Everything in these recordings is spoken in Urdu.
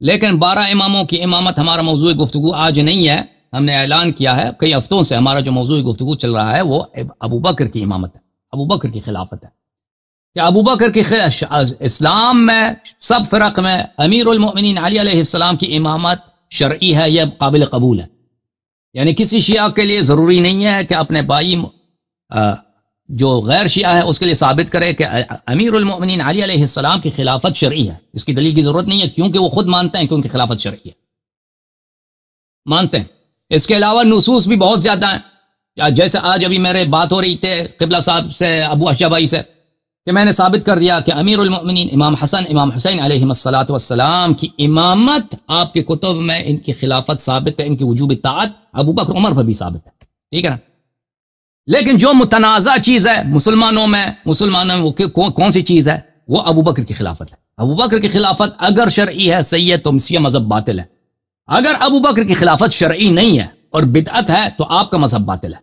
لیکن 12 اماموں کی امامت ہمارا موضوع گفتگو آج نہیں ہے. ہم نے اعلان کیا ہے کئی ہفتوں سے ہمارا جو موضوع گفتگو چل رہا ہے وہ ابو بکر کی امامت ہے، ابو بکر کی خلافت ہے. کہ ابو بکر کی اسلام میں سب فرق میں امیر المؤمنین علی علیہ السلام کی امامت شرعی ہے، یہ قابل قبول ہے. یعنی کسی شیعہ کے لیے ضروری نہیں ہے کہ اپنے بھائی جو غیر شیعہ ہے اس کے لیے ثابت کرے کہ امیر المؤمنین علی علیہ السلام کی خلافت شرعی ہے. اس کی دلیل کی ضرورت نہیں ہے کیونکہ وہ خود مانتے ہیں کہ ان کی خلافت شرعی ہے، مانتے ہیں. اس کے علاوہ نصوص بھی بہت زیادہ ہیں. جیسے آج ابھی میرے بات ہو رہی تھے قبلہ صاحب سے، ابو اشجع بھائی سے، کہ میں نے ثابت کر دیا کہ امیر المؤمنین امام حسن امام حسین علیہ السلام کی امامت آپ کے کتب میں ان کی خلافت ثابت ہے، ان کی وجوب اطاعت ابو بکر عمر پر بھی ثابت ہے. ٹھیک ہے نا. لیکن جو متنازع چیز ہے مسلمانوں میں کون سی چیز ہے؟ وہ ابو بکر کی خلافت ہے. ابو بکر کی خلافت اگر شرعی ہے صحیح ہے تو مسیح مذہب باطل ہے. اگر ابو بکر کی خلافت شرعی نہیں ہے اور بدعت ہے تو آپ کا مذہب باطل ہے.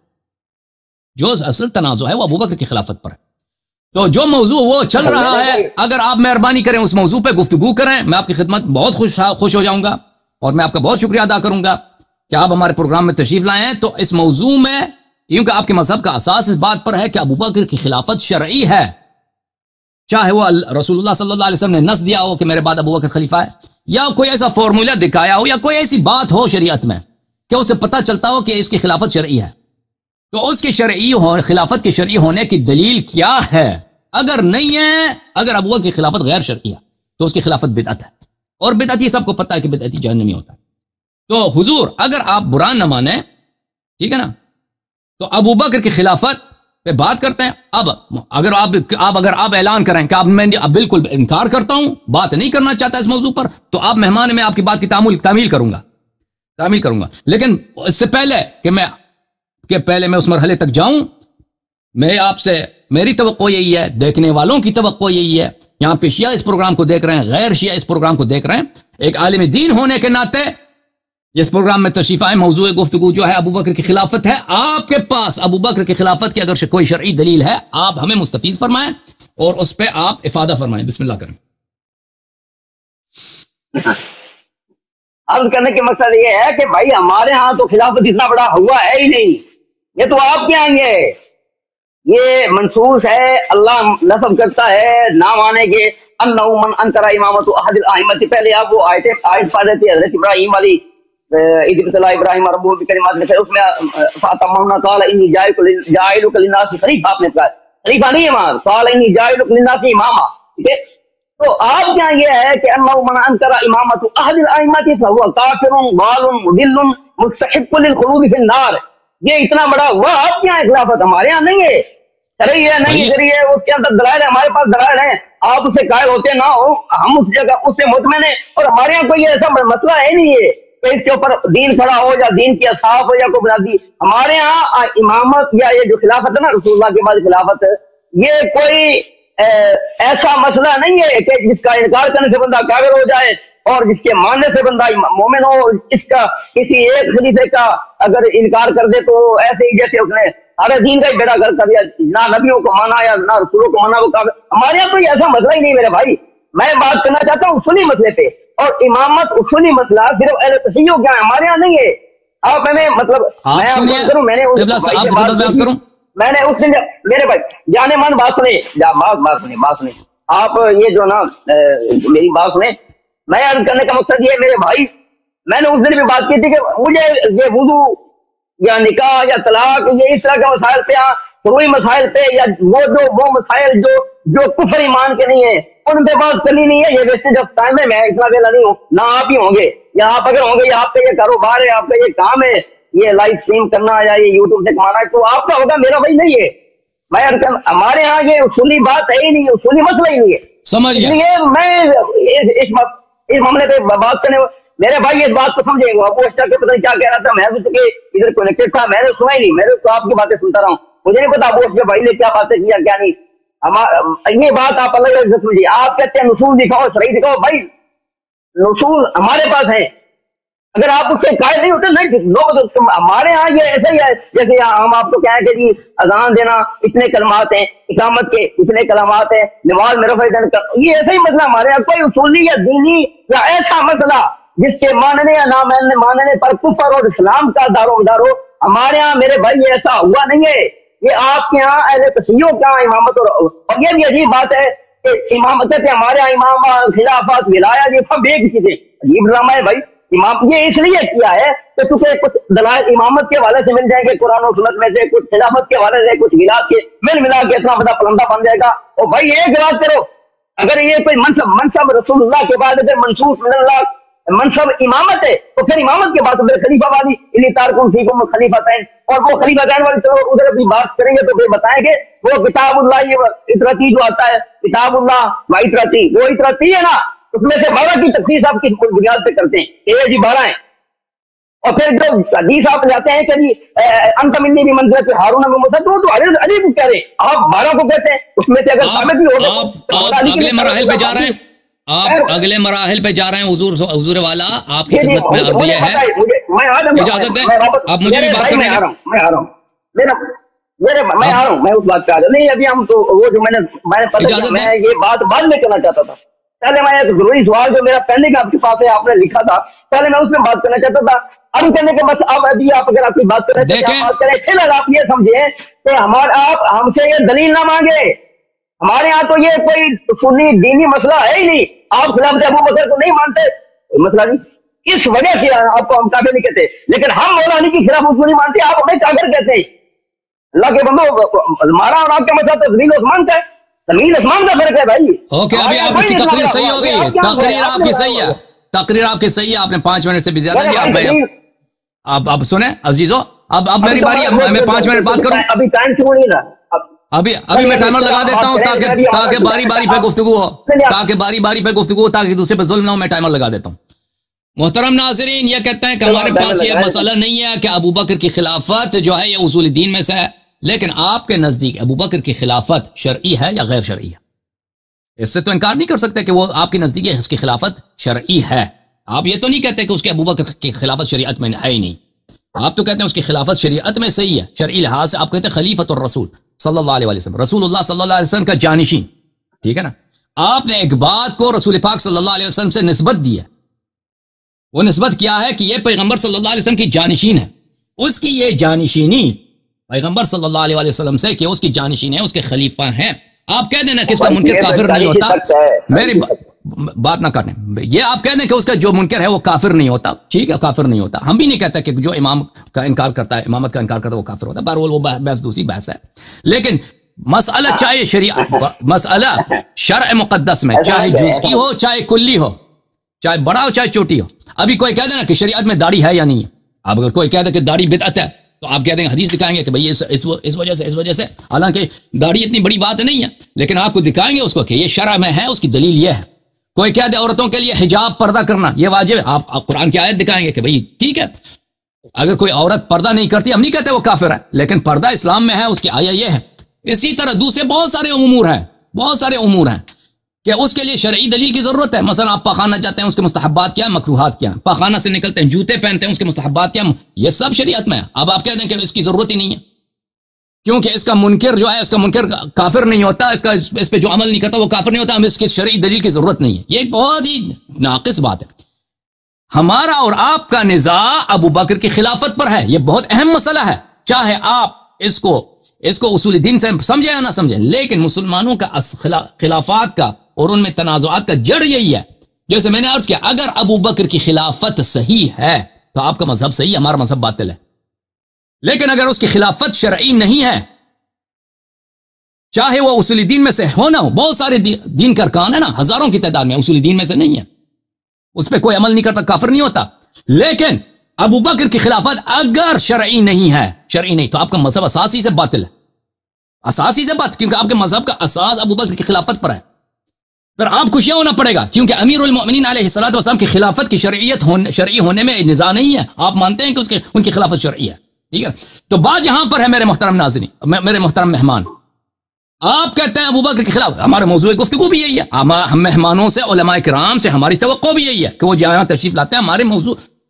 جو اصل تنازع ہے وہ ابو بکر کی خلافت پر ہے. تو جو موضوع وہ چل رہا ہے اگر آپ مہربانی کریں اس موضوع پہ گفتگو کریں، میں آپ کی خدمت بہت خوش ہو جاؤں گا اور میں آپ کا بہت شکریہ ادا کروں گا کہ آپ ہمارے پروگرام میں تشریف لائے ہیں. تو اس موضوع میں کیونکہ آپ کے مذہب کا اساس اس بات پر ہے کہ ابو بکر کی خلافت شرعی ہے، چاہے وہ رسول اللہ صلی اللہ علیہ وسلم نے نص دیا ہو کہ میرے بعد ابو بکر خلیفہ ہے، یا کوئی ایسا فارمولا دکھایا ہو، یا کوئی ایسی بات ہو شریعت میں کہ اسے پتہ چلتا ہو کہ اس کی خلافت شرعی ہے. تو اس کی خلافت کے شرعی ہونے کی دلیل کیا ہے؟ اگر نہیں ہے، اگر ابو بکر کی خلافت غیر شرعی ہے تو اس کی خلافت بدعت ہے، اور بدعتی سب کو پتہ ہے کہ بدعتی جہنمی ہوتا ہے. تو حضور اگر آپ برا نہ مانیں، ٹھیک ہے نا، تو ابو بکر کی خلافت پہ بات کرتے ہیں. اب اگر آپ اعلان کریں کہ میں بالکل انکار کرتا ہوں، بات نہیں کرنا چاہتا اس موضوع پر، تو آپ مہمان میں آپ کی بات کی تعمیل کروں گا. لیکن اس سے پہلے میں اس مرحلے تک جاؤں، میں آپ سے میری توقع یہی ہے، دیکھنے والوں کی توقع یہی ہے، یہاں پہ شیعہ اس پروگرام کو دیکھ رہے ہیں، غیر شیعہ اس پروگرام کو دیکھ رہے ہیں، ایک عالم دین ہونے کے ناطے اس پروگرام میں تشریف آئے. موضوع گفتگو جو ہے ابو بکر کی خلافت ہے. آپ کے پاس ابو بکر کی خلافت کی اگر کوئی شرعی دلیل ہے آپ ہمیں مستفیض فرمائیں اور اس پہ آپ افادہ فرمائیں. بسم اللہ کریں. عرض کرنے کے مقصد یہ ہے کہ بھائی ہمارے ہاں تو خلافت اتنا بڑا ہوا ہے ہی نہیں، یہ تو آپ کے یہاں ہے، یہ منصوص ہے، اللہ نصب کرتا ہے نام آنے کے انہ من انکر امامت احد الائمۃ. پہلے آپ وہ آیت پڑھ رہے تھے حضرت ابراہیم والی، اذ ابتلى ابراہیم ربہ بکلمات، اس میں فاتممنا قال انی جاعلک للناس خلیفہ، آپ نے کہا خلیفہ نہیں ہے وہاں، قال انی جاعلک للناس اماما. ٹھیک ہے. تو آپ کے یہاں یہ ہے کہ انہ من انکر امامت احد الائمۃ فهو کافر ضال مضل مستحق للخلود فی النار. یہ اتنا بڑا ہوا آپ کے یہاں خلافت، ہمارے یہاں نہیں ہے. صحیح ہے نہیں صحیح ہے اس کے اندر دلائل ہے، ہمارے پاس دلائل ہیں، آپ اسے قائل ہوتے نہ ہو، ہم اس جگہ اس سے مطمئن ہیں، اور ہمارے یہاں کوئی ایسا مسئلہ ہے نہیں ہے کہ اس کے اوپر دین کھڑا ہو یا دین کی اصحاب ہو یا کوئی بنیادی. ہمارے یہاں امامت یا یہ جو خلافت ہے نا رسول اللہ کے بعد خلافت، یہ کوئی ایسا مسئلہ نہیں ہے کہ جس کا انکار کرنے سے بندہ کافر ہو جائے اور جس کے ماننے سے بندہ مومن ہو. اس کا کسی ایک خلیفے کا اگر انکار کر دے تو ایسے ہی جیسے اس نے سارے دین کا ہی بیڑا کر دیا، نہ نبیوں کو مانا یا نہ رسولوں کو مانا وہ کافر. ہمارے یہاں کوئی ایسا مسئلہ ہی نہیں میرے بھائی. میں بات کرنا چاہتا ہوں اصولی مسئلے پہ، اور امامت اصولی مسئلہ صرف اہل تشیع کیا ہے، ہمارے یہاں نہیں ہے. آپ میں مطلب میں نے اس دن میرے بھائی جانے من بات سنیں آپ، یہ جو نا میری بات سنیں، میں عرض کرنے کا مقصد یہ میرے بھائی، میں نے اس دن بھی بات کی تھی کہ مجھے یہ وضو یا نکاح یا طلاق یہ اس طرح کے مسائل پہ، فروعی مسائل پہ، یا وہ مسائل جو کفر ایمان کے نہیں ہیں ان پہ بات کرنی نہیں ہے. یہ ویسٹیج آف ٹائم ہے، میں اتنا ویلا نہیں ہوں، نہ آپ ہی ہوں گے، یا آپ اگر ہوں گے یا آپ کا یہ کاروبار ہے، آپ کا یہ کام ہے، یہ لائف اسٹریم کرنا یا یہ یوٹیوب سے کمانا ہے، تو آپ کا ہوگا، میرا بھائی نہیں ہے. ہمارے ہاں یہ اصولی بات ہے ہی نہیں، اصولی مسئلہ ہی نہیں ہے. اس لیے میں اس معاملے پہ بات کرنے، میرے بھائی اس بات کو سمجھیں گے. ابو اشجع کے پتہ نہیں کیا کہہ رہا تھا، میں بھی چونکہ ادھر کنیکٹڈ تھا، میں نے سنا ہی نہیں، میں نے تو آپ کی باتیں سنتا رہا ہوں، مجھے نہیں پتا ابو اشجع بھائی نے کیا باتیں کیا کیا نہیں. یہ بات آپ الگ الگ سے سمجھیے. آپ کہتے ہیں نصوص دکھاؤ، صحیح دکھاؤ، بھائی نصوص ہمارے پاس ہیں، اگر آپ اس سے قائل نہیں ہوتے نہیں لوگ ہمارے ہاں یہ ایسا ہی ہے جیسے ہم آپ کو کہیں کہ جی اذان دینا اتنے کلمات ہیں، اقامت کے اتنے کلمات ہیں، نماز میں رفع یدین، یہ ایسا ہی مسئلہ ہمارے یہاں کوئی اصولی یا دینی یا ایسا مسئلہ جس کے ماننے یا نہ ماننے پر کفر اور اسلام کا دار و مدار ہو، ہمارے ہاں میرے بھائی ایسا ہوا نہیں ہے. یہ آپ کے یہاں اہل تشیع کے یہاں امامت اور یہ بھی عجیب بات ہے کہ امامت ہے ہمارے یہاں امام خلافت ولایت یہ سب ایک چیزیں، عجیب ڈرامہ ہے بھائی. امام یہ اس لیے کیا ہے کہ چونکہ کچھ دلائل امامت کے حوالے سے مل جائیں گے قرآن و سنت میں سے، کچھ خلافت کے حوالے سے، کچھ ولایت کے مل ملا کے اتنا بڑا پلندہ بن جائے گا. اور بھائی ایک بات کرو، اگر یہ کوئی منصب رسول اللہ کے بعد اگر منصوص من اللہ منصب امامت ہے تو پھر امامت کے بعد پھر خلیفہ والی انہی تارکون فیکم خلیفتین، اور وہ خلیفتین والی تو ادھر بھی بات کریں گے تو پھر بتائیں گے وہ کتاب اللہ اطرتی جو آتا ہے، کتاب اللہ و اطرتی، وہ اطرتی ہے نا، اس میں سے 12 کی تفسیر آپ کی بنیاد پہ کرتے ہیں، یہ جی 12 ہیں. اور پھر جو حدیث آپ جاتے ہیں کہ جی انت منی بمنزلۃ ہارون من موسیٰ، تو عجیب کہہ رہے ہیں آپ 12 کو کہتے ہیں، اس میں سے اگر ثابت بھی ہوتے آپ اگلے مراحل پہ جا رہے ہیں، آپ اگلے مراحل پہ جا رہے ہیں. حضور والا آپ کی خدمت میں عرض یہ ہے، اجازت ہے اب مجھے بھی بات کرنے کا. میں آ رہا ہوں میں اس بات پہ آ رہا نہیں، ابھی ہم تو وہ جو میں نے میں یہ بات بعد میں کرنا چاہتا تھا. پہلے میں ایک ضروری سوال جو میرا پہلے کا آپ کے پاس ہے آپ نے لکھا تھا، پہلے میں اس میں بات کرنا چاہتا تھا. اب کرنے کے بس اب ابھی آپ اگر آپ کی بات کریں تو بات کریں، پھر آپ یہ سمجھیں کہ آپ ہم سے یہ دلیل نہ مانگے. ہمارے ہاں تو یہ کوئی اصولی دینی مسئلہ ہے ہی نہیں. آپ خلافت ابو بکر کو نہیں مانتے، مسئلہ نہیں، اس وجہ سے آپ کو ہم کافر نہیں کہتے، لیکن ہم مولا علی کی خلافت کو نہیں مانتے، آپ ہمیں کافر کہتے ہیں. اللہ کے بندو ہمارا اور آپ کے مسئلہ تو زمین عثمان کا ہے، زمین عثمان کا فرق ہے بھائی. اوکے ابھی آپ کی تقریر صحیح ہو گئی ہے، تقریر آپ کی صحیح ہے، تقریر آپ کی صحیح ہے. آپ نے 5 منٹ سے بھی زیادہ لیا. اب سنیں عزیزو، اب میری باری، میں 5 منٹ بات کروں. ابھی ٹائم شروع نہیں رہا، ابھی میں ٹائمر لگا دیتا ہوں تاکہ باری باری پہ گفتگو ہو، تاکہ دوسرے پہ ظلم نہ ہو. میں ٹائمر لگا دیتا ہوں. محترم ناظرین، یہ کہتے ہیں کہ ہمارے پاس یہ مسئلہ نہیں ہے کہ ابو بکر کی خلافت جو ہے یہ اصول دین میں سے ہے، لیکن آپ کے نزدیک ابو بکر کی خلافت شرعی ہے یا غیر شرعی ہے؟ اس سے تو انکار نہیں کر سکتے کہ وہ آپ کے نزدیک اس کی خلافت شرعی ہے. آپ یہ تو نہیں کہتے کہ اس کے ابو بکر کی خلافت شریعت میں ہے ہی نہیں. آپ تو کہتے ہیں اس کی خلافت شریعت میں صحیح ہے، شرعی لحاظ سے. آپ کہتے ہیں خلیفۃ الرسول صلی اللہ علیہ وسلم، رسول اللہ صلی اللہ علیہ وسلم کا جانشین. ٹھیک ہے نا؟ آپ نے ایک بات کو رسول پاک صلی اللہ علیہ وسلم سے نسبت دی ہے. وہ نسبت کیا ہے کہ یہ پیغمبر صلی اللہ علیہ وسلم کی جانشین ہے. اس کی یہ جانشینی پیغمبر صلی اللہ علیہ وسلم سے کہ اس کی جانشین ہے، اس کے خلیفہ ہیں. آپ کہہ دیں نا کہ اس کا منکر کافر نہیں ہوتا. میری بات نہ کرنے، یہ آپ کہہ دیں کہ اس کا جو منکر ہے وہ کافر نہیں ہوتا. ٹھیک ہے، کافر نہیں ہوتا. ہم بھی نہیں کہتے کہ جو امام کا انکار کرتا ہے، امامت کا انکار کرتا ہے وہ کافر ہوتا ہے. بہرحال وہ بحث دوسری بحث ہے. لیکن مسئلہ چاہے شریعت، مسئلہ شرع مقدس میں چاہے جزئی ہو چاہے کلی ہو، چاہے بڑا ہو چاہے چھوٹی ہو. ابھی کوئی کہہ دے نا کہ شریعت میں داڑھی ہے یا نہیں ہے. اب اگر کوئی کہہ دے کہ داڑھی بدعت ہے تو آپ کہہ دیں حدیث دکھائیں گے کہ بھئی اس وجہ سے حالانکہ داڑھی اتنی بڑی بات نہیں ہے، لیکن آپ کو دکھائیں گے اس کو کہ یہ شرع میں ہے، اس کی دلیل یہ ہے. کوئی کہہ دے عورتوں کے لیے حجاب پردہ کرنا یہ واجب ہے، آپ قرآن کی آیت دکھائیں گے کہ بھئی ٹھیک ہے، اگر کوئی عورت پردہ نہیں کرتی، ہم نہیں کہتے وہ کافر ہے، لیکن پردہ اسلام میں ہے، اس کی آیت یہ ہے. اسی طرح دوسرے بہت سارے امور ہیں کہ اس کے لیے شرعی دلیل کی ضرورت ہے. مثلا آپ پاخانہ جاتے ہیں، اس کے مستحبات کیا ہیں، مکروہات کیا ہیں. پاخانہ سے نکلتے ہیں، جوتے پہنتے ہیں، اس کے مستحبات کیا ہیں، یہ سب شریعت میں ہے. اب آپ کہہ دیں کہ اس کی ضرورت ہی نہیں ہے کیونکہ اس کا منکر جو ہے، اس کا منکر کافر نہیں ہوتا، اس پہ جو عمل نہیں کرتا وہ کافر نہیں ہوتا، ہمیں اس کی شرعی دلیل کی ضرورت نہیں ہے. یہ ایک بہت ہی ناقص بات ہے. ہمارا اور آپ کا نزاع ابو بکر کی خلافت پر ہے. یہ بہت اہم مسئلہ ہے، چاہے آپ اس کو اصول دین سے سمجھیں یا نہ سمجھیں، لیکن مسلمانوں کا خلافات کا اور ان میں تنازعات کا جڑ یہی ہے. جیسے میں نے عرض کیا، اگر ابو بکر کی خلافت صحیح ہے تو آپ کا مذہب صحیح ہے، ہمارا مذہب باطل ہے. لیکن اگر اس کی خلافت شرعی نہیں ہے، چاہے وہ اصول دین میں سے ہو نہ ہو، بہت سارے دین کا ارکان ہے نا، ہزاروں کی تعداد میں، اصول دین میں سے نہیں ہے، اس پہ کوئی عمل نہیں کرتا، کافر نہیں ہوتا. لیکن ابو بکر کی خلافت اگر شرعی نہیں ہے، شرعی نہیں، تو آپ کا مذہب اساسی سے باطل ہے، اساسی سے باطل، کیونکہ آپ کے مذہب کا اساس ابو بکر کی خلافت پر ہے. پھر آپ خوشیاں ہونا پڑے گا کیونکہ امیر المؤمنین علیہ الصلوۃ والسلام کی خلافت کی شرعی ہونے میں نزاع نہیں ہے. آپ مانتے ہیں کہ ان کی خلافت شرعی ہے. ٹھیک ہے، تو بات یہاں پر ہے میرے محترم ناظرین، میرے محترم مہمان. آپ کہتے ہیں ابو بکر کے خلاف، ہمارے موضوع گفتگو بھی یہی ہے. ہم مہمانوں سے، علماء کرام سے ہماری توقع بھی یہی ہے کہ وہ جہاں تشریف لاتے ہیں ہمارے موضوع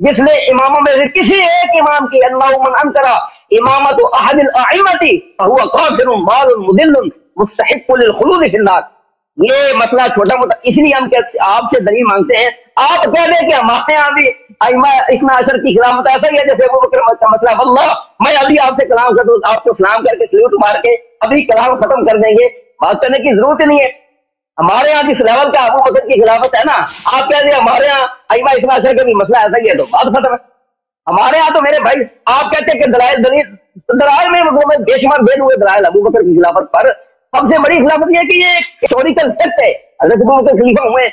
جس نے اماموں میں سے کسی ایک امام کی اللہ من انکرا امامت احد الائمتی فهو کافر ضال مضل مستحق للخلود فی النار. یہ مسئلہ چھوٹا موٹا اس لیے ہم آپ سے دلیل مانگتے ہیں. آپ کہہ دیں کہ ہمارے یہاں بھی ائمہ اثنا عشر کی خلافت ایسا ہی ہے جیسے ابو بکر کا مسئلہ. واللہ میں ابھی آپ سے کلام کر دوں, آپ کو سلام کر کے سلیوٹ مار کے ابھی کلام ختم کر دیں گے, بات کرنے کی ضرورت نہیں ہے. ہمارے یہاں جس لیول کا ابو بکر کی خلافت ہے نا, آپ کہہ دیں ہمارے یہاں ائمہ اثنا عشر کا بھی مسئلہ ایسا ہی ہے تو بات ختم ہے. ہمارے یہاں تو میرے بھائی آپ کہتے ہیں کہ دلائل میں بے شمار دے ہوئے دلائل ابو بکر کی خلافت پر. سب سے بڑی خلافت یہ ہے کہ یہ ایک ہسٹوریکل فیکٹ ہے. حضرت ابو بکر خلیفہ ہوئے,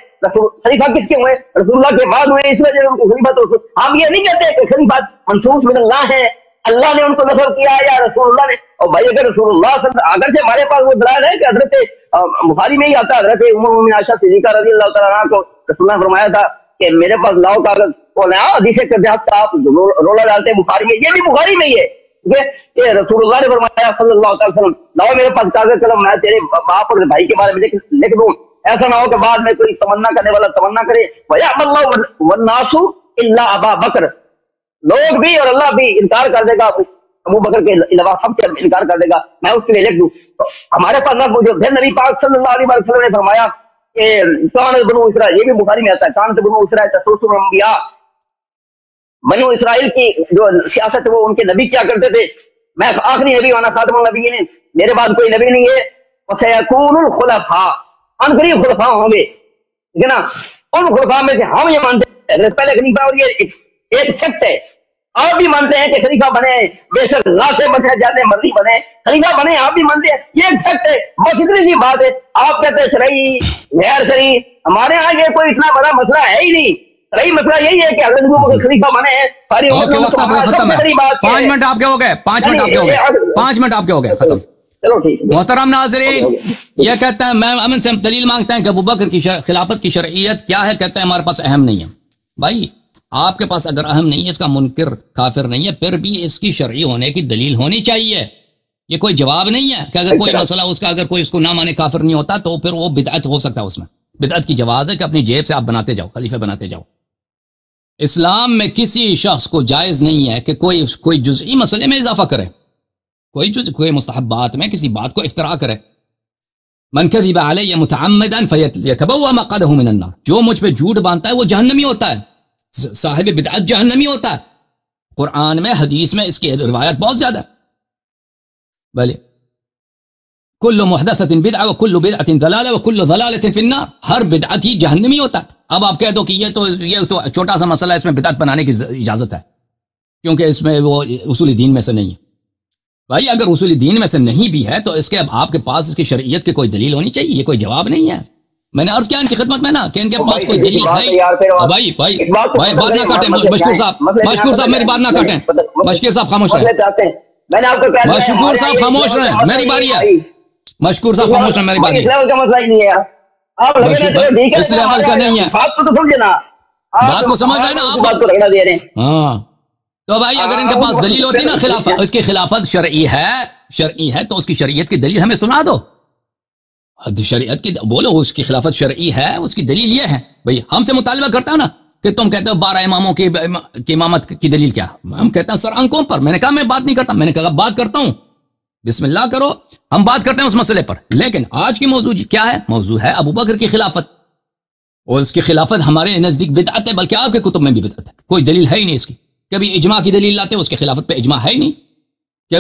خلیفہ کس کے ہوئے؟ رسول اللہ کے بعد ہوئے, اس وجہ سے ان کو خلیفہ. تو ہم یہ نہیں کہتے کہ خلیفہ منصوص من اللہ ہے, اللہ نے ان کو نصب کیا یا رسول اللہ نے. اور بھائی اگر رسول اللہ صلی اللہ اگرچہ ہمارے پاس وہ دلائل ہے کہ حضرت بخاری میں ہی آتا ہے, حضرت ام المؤمنین عائشہ صدیقہ رضی اللہ تعالیٰ عنہا کو رسول اللہ نے فرمایا تھا کہ میرے پاس لاؤ کاغذ, بولے ہاں حدیث کرتے آپ رولا ڈالتے ہیں بخاری میں, یہ بھی بخاری میں ہی ہے کہ رسول اللہ نے فرمایا صلی اللہ علیہ وسلم لاؤ میرے پاس کاغذ قلم, میں تیرے باپ اور بھائی کے بارے میں لکھ دوں. ایسا نہ ہو کہ بعد میں کوئی تمنا کرنے والا تمنا کرے. وَيَعْبَ اللَّهُ وَالنَّاسُ إِلَّا أَبَا بَكْرَ, لوگ بھی اور اللہ بھی انکار کر دے گا, ابو بکر کے علاوہ سب کے انکار کر دے گا, میں اس کے لیے لکھ دوں. تو ہمارے پاس نہ پوچھو. پھر نبی پاک صلی اللہ علیہ وسلم نے فرمایا کہ کانت بنو اسرائیل, یہ بھی بخاری میں آتا ہے, کانت بنو اسرائیل تسوس الانبیاء, بنو اسرائیل کی جو سیاست وہ ان کے نبی کیا کرتے تھے, میں آخری نبی وانا خاتم النبیین, میرے بعد کوئی نبی نہیں ہے. وسيكون الخلفاء, ان قریب خلفاء ہوں گے, ٹھیک ہے نا. ان خلفاء میں سے ہم یہ مانتے ہیں پہلے خلیفہ, اور یہ ایک فیکٹ ہے. آپ بھی مانتے ہیں کہ خلیفہ بنے, بے شک اللہ سے بنے جاتے مرضی بنے خلیفہ بنے, آپ بھی مانتے ہیں, یہ ایک فیکٹ ہے. بس اتنی سی بات ہے. آپ کہتے ہیں شرعی غیر شرعی, ہمارے ہاں یہ کوئی اتنا بڑا مسئلہ ہے ہی نہیں. صحیح مسئلہ یہی ہے کہ حضرت ابو بکر خلیفہ بنے ہیں ساری وقت آپ کا ختم ہے. 5 منٹ آپ کے ہو گئے, 5 منٹ آپ کے ہو گئے, 5 منٹ آپ کے ہو گئے, ختم. چلو ٹھیک ہے. محترم ناظرین, یہ کہتا ہے میں امن سے دلیل مانگتے ہیں کہ ابو بکر کی خلافت کی شرعیت کیا ہے, کہتے ہیں ہمارے پاس اہم نہیں ہے. بھائی آپ کے پاس اگر اہم نہیں ہے, اس کا منکر کافر نہیں ہے, پھر بھی اس کی شرعی ہونے کی دلیل ہونی چاہیے. یہ کوئی جواب نہیں ہے کہ اگر کوئی مسئلہ اس کا اگر کوئی اس کو نہ مانے کافر نہیں ہوتا تو پھر وہ بدعت ہو سکتا ہے. اس میں بدعت کی جواز ہے کہ اپنی جیب سے آپ بناتے جاؤ, خلیفہ بناتے جاؤ. اسلام میں کسی شخص کو جائز نہیں ہے کہ کوئی جزئی مسئلے میں اضافہ کرے, کوئی مستحبات میں کسی بات کو افتراء کرے. من کذب علی متعمدا فلیتبوأ مقعدہ من النار, جو مجھ پہ جھوٹ باندھتا ہے وہ جہنمی ہوتا ہے, صاحب بدعت جہنمی ہوتا ہے. قرآن میں حدیث میں اس کی روایت بہت زیادہ ہے. بلے کل محدثۃ بدعہ وکل بدعۃ ضلالہ وکل ضلالۃ فی النار, ہر بدعت ہی جہنمی ہوتا ہے. اب آپ کہہ دو کہ یہ تو چھوٹا سا مسئلہ ہے, اس میں بدعت بنانے کی اجازت ہے کیونکہ اس میں وہ اصول دین میں سے نہیں ہے. بھائی اگر اصول دین میں سے نہیں بھی ہے تو اس کے اب آپ کے پاس اس کی شرعیت کی کوئی دلیل ہونی چاہیے. یہ کوئی جواب نہیں ہے. میں نے عرض کیا ان کی خدمت میں نا کہ ان کے پاس کوئی دلیل ہے. بھائی بات نہ کاٹیں مشکور صاحب میری بات نہ کاٹیں. مشکور صاحب خاموش رہیں, مشکور صاحب خاموش رہیں, میری باری ہے. مشکور صاحب خاموش رہیں, میری باری ہے. اس لیول کا نہیں ہے, بات کو سمجھ رہے ہیں نا آپ. ہاں تو بھائی اگر ان کے پاس دلیل ہوتی نا خلافت, اس کی خلافت شرعی ہے تو اس کی شرعیت کی دلیل ہمیں سنا دو. شریعت کی بولو اس کی خلافت شرعی ہے, اس کی دلیل یہ ہے. بھئی ہم سے مطالبہ کرتا ہے نا کہ تم کہتے ہو 12 اماموں کی امامت کی دلیل کیا, ہم کہتے ہیں سر آنکھوں پر. میں نے کہا میں بات نہیں کرتا, میں نے کہا بات کرتا ہوں, بسم اللہ کرو, ہم بات کرتے ہیں اس مسئلے پر. لیکن آج کی موضوع کیا ہے؟ موضوع ہے ابو بکر کی خلافت, اور اس کی خلافت ہمارے نزدیک بدعت ہے, بلکہ آپ کے کتب میں بھی بدعت ہے. کوئی دلیل ہے ہی نہیں اس کی. کبھی اجماع کی دلیل لاتے, اس کی خلافت پہ اجماع ہے ہی نہیں. کہ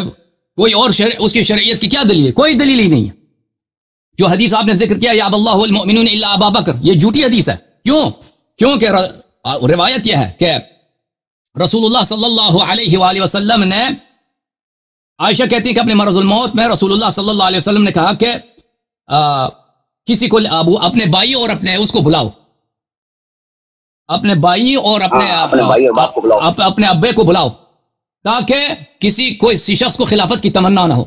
کوئی اور اس کی شرعیت کی کیا دلیل ہے؟ کوئی دلیل ہی نہیں ہے. جو حدیث آپ نے ذکر کیا یا اللہ والمؤمنون الا ابا بکر, یہ جھوٹی حدیث ہے. کیونکہ روایت یہ ہے کہ رسول اللہ صلی اللہ علیہ وآلہ وسلم نے, عائشہ کہتی ہے کہ اپنے مرض الموت میں رسول اللہ صلی اللہ علیہ وسلم نے کہا کہ کسی کو اپنے بھائی اور اپنے اس کو بلاؤ, اپنے بھائی اور اپنے ابے کو بلاؤ, تاکہ کوئی شخص کو خلافت کی تمنا نہ ہو.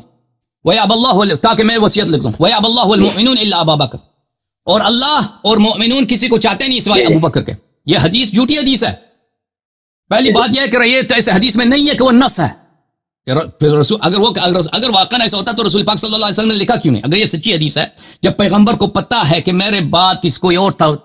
وَيَعْبَ اللَّهُ, تاکہ میں وصیت لکھ دوں, وَيَعْبَ اللَّهُ وَالْمُؤْمِنُونَ إِلَّا أَبَا بَكْرَ, اور اللہ اور مؤمنون کسی کو چاہتے نہیں سوائے ابو بکر کے. یہ حدیث جھوٹی حدیث ہے. پہلی بات یہ ہے کہ یہ اس حدیث میں نہیں ہے کہ وہ نص ہے. اگر واقعا ایسا ہوتا تو رسول پاک صلی اللہ علیہ وسلم نے لکھا کیوں نہیں؟ اگر یہ سچی حدیث ہے, جب پیغمبر کو پتہ ہے کہ میرے بعد کسی کوئی اور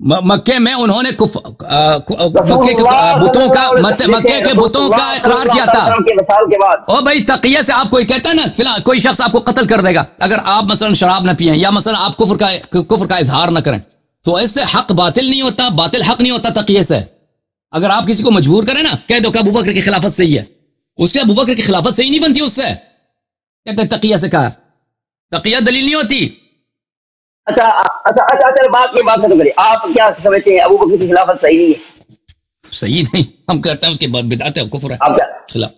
مکے میں انہوں نے مکے کے بتوں کا اقرار کیا تھا. او بھائی تقیہ سے آپ کوئی کہتا ہے نا فلاں کوئی شخص آپ کو قتل کر دے گا اگر آپ مثلا شراب نہ پئیں یا مثلا آپ کفر کا اظہار نہ کریں، تو اس سے حق باطل نہیں ہوتا، باطل حق نہیں ہوتا تقیہ سے. اگر آپ کسی کو مجبور کریں نا کہہ دو کہ ابو بکر کی خلافت صحیح ہے، اس سے ابو بکر کی خلافت صحیح نہیں بنتی، اس سے کہتے ہیں تقیہ سے کہا. تقیہ دلیل نہیں ہوتی. اچھا بات ختم کریے. آپ کیا سمجھتے ہیں ابو بکر کی خلافت صحیح نہیں ہے؟ صحیح نہیں، ہم کہتے ہیں اس کے بعد بدعت ہے، کفر ہے. آپ کیا خلاف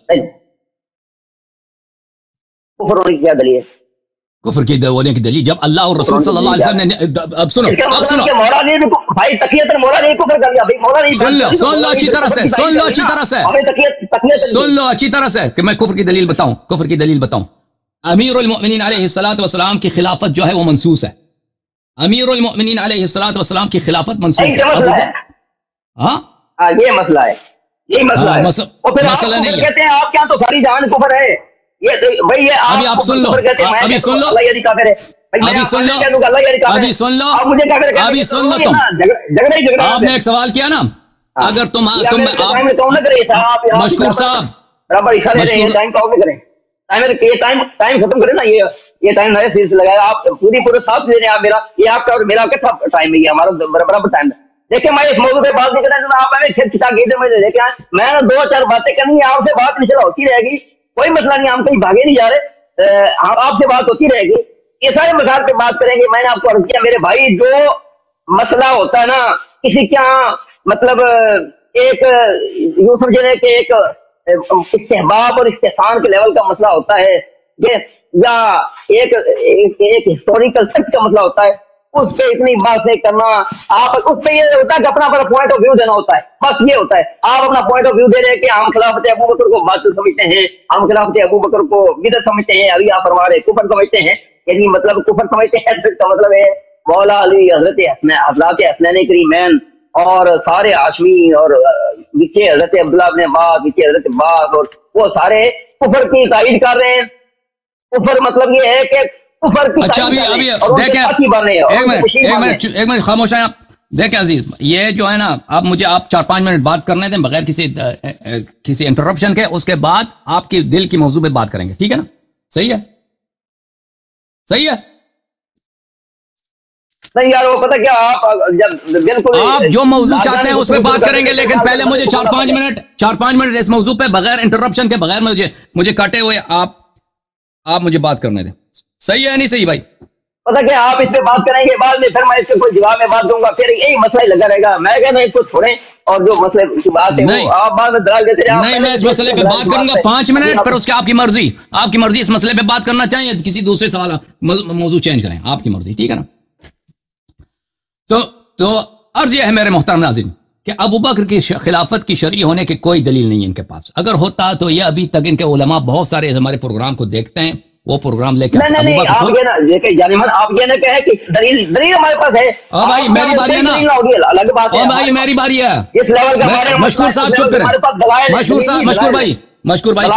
کفر ہونے کی کیا دلیل ہے؟ کفر کی ہونے کی دلیل جب اللہ اور رسول صلی اللہ علیہ وسلم نے اب سنو مولا نے بھائی تقیت مولا نے کفر کر دیا بھائی. مولا نے سن لو اچھی طرح سے، سن لو اچھی طرح سے، سن لو اچھی طرح سے کہ میں کفر کی دلیل بتاؤں. کفر کی دلیل بتاؤں. امیر المؤمنین علیہ الصلوۃ والسلام کی خلافت جو ہے وہ منسوس ہے. امیر المؤمنین علیہ الصلوۃ والسلام کی خلافت منسوخ ہے. ہاں یہ مسئلہ ہے، یہی مسئلہ ہے. مسئلہ نہیں ہے. کہتے ہیں آپ کیا تو ساری جہان کفر ہے. یہ بھائی یہ ابھی آپ سن لو، ابھی سن لو، ابھی سن لو، ابھی سن لو، ابھی سن لو. تم آپ نے ایک سوال کیا نا، اگر تم مشکور صاحب ٹائم ختم کرے نا، یہ ٹائم نئے سیریز لگایا آپ پورے ساتھ دے رہے ہیں. آپ میرا یہ آپ کا اور میرا کتنا ٹائم ہے، یہ ہمارا برابر ٹائم ہے. دیکھیں میں اس موضوع پہ بات نہیں کر رہا، آپ ہمیں کھچ کھچا کے مجھے دیکھیں میں نے 2-4 باتیں کرنی ہے. آپ سے بات انشاءاللہ ہوتی رہے گی، کوئی مسئلہ نہیں، ہم کہیں بھاگے نہیں جا رہے، آپ سے بات ہوتی رہے گی. یہ سارے مسائل پہ بات کریں گے. میں نے آپ کو عرض کیا میرے بھائی، جو مسئلہ ہوتا ہے نا کسی کے یہاں مطلب ایک یوں سمجھے کہ ایک استحباب اور استحسان کے لیول کا مسئلہ ہوتا ہے، یا ایک ہسٹوریکل فیکٹ کا مسئلہ ہوتا ہے، اس پہ اتنی باتیں کرنا، آپ اس پہ یہ ہوتا ہے کہ اپنا پوائنٹ آف ویو دینا ہوتا ہے. بس یہ ہوتا ہے، آپ اپنا پوائنٹ آف ویو دے رہے ہیں کہ ہم خلافت ابو بکر کو باطل سمجھتے ہیں، ہم خلافت ابو بکر کو بدعت سمجھتے ہیں، ابھی آپ فرما رہے کفر سمجھتے ہیں. یعنی مطلب کفر سمجھتے ہیں کا مطلب ہے مولا علی حضرت حضرات حسنین کریمین اور سارے ہاشمی اور نیچے حضرت عبداللہ بن عباس، نیچے حضرت عباس، اور وہ سارے کفر کی تائید کر رہے ہیں. کفر مطلب یہ ہے کہ کفر کی اچھا ابھی دیکھیں ایک منٹ خاموش ہیں آپ. دیکھیں عزیز، یہ جو ہے نا آپ 4-5 منٹ بات کرنے دیں بغیر کسی انٹرپشن کے، اس کے بعد آپ کی دل کی موضوع پہ بات کریں گے، ٹھیک ہے نا؟ صحیح ہے، صحیح ہے. نہیں یار وہ پتہ کیا، آپ جو موضوع چاہتے ہیں اس پہ بات کریں گے، لیکن پہلے مجھے 4-5 منٹ اس موضوع پہ بغیر انٹرپشن کے، بغیر مجھے کاٹے ہوئے آپ مجھے بات کرنے دیں. صحیح ہے نہیں صحیح بھائی؟ پتہ کیا، آپ اس پہ بات کریں گے بعد میں، پھر میں اس کے کوئی جواب میں بات دوں گا، پھر یہی مسئلہ لگا رہے گا. میں کہتا ہوں اس کو چھوڑیں، اور جو مسئلے کی بات ہے آپ بعد میں دراز دیتے رہیں. نہیں، میں اس مسئلے پہ بات کروں گا 5 منٹ، پھر اس کی آپ کی مرضی اس مسئلے پہ بات کرنا چاہیں یا کسی دوسرے سوال موضوع چینج کریں، آپ کی مرضی، ٹھیک ہے نا؟ تو عرض یہ ہے میرے محترم ناظرین کہ ابو بکر کی خلافت کی شرعی ہونے کی کوئی دلیل نہیں ہے ان کے پاس. اگر ہوتا تو یہ ابھی تک ان کے علماء بہت سارے ہمارے پروگرام کو دیکھتے ہیں، وہ پروگرام لے کے آپ یہ نہ کہیں کہ دلیل ہمارے پاس ہے. بھائی میری باری ہے نا، الگ بات ہے بھائی میری باری ہے. اس لیول کا مشکور صاحب چپ کریں، مشکور بھائی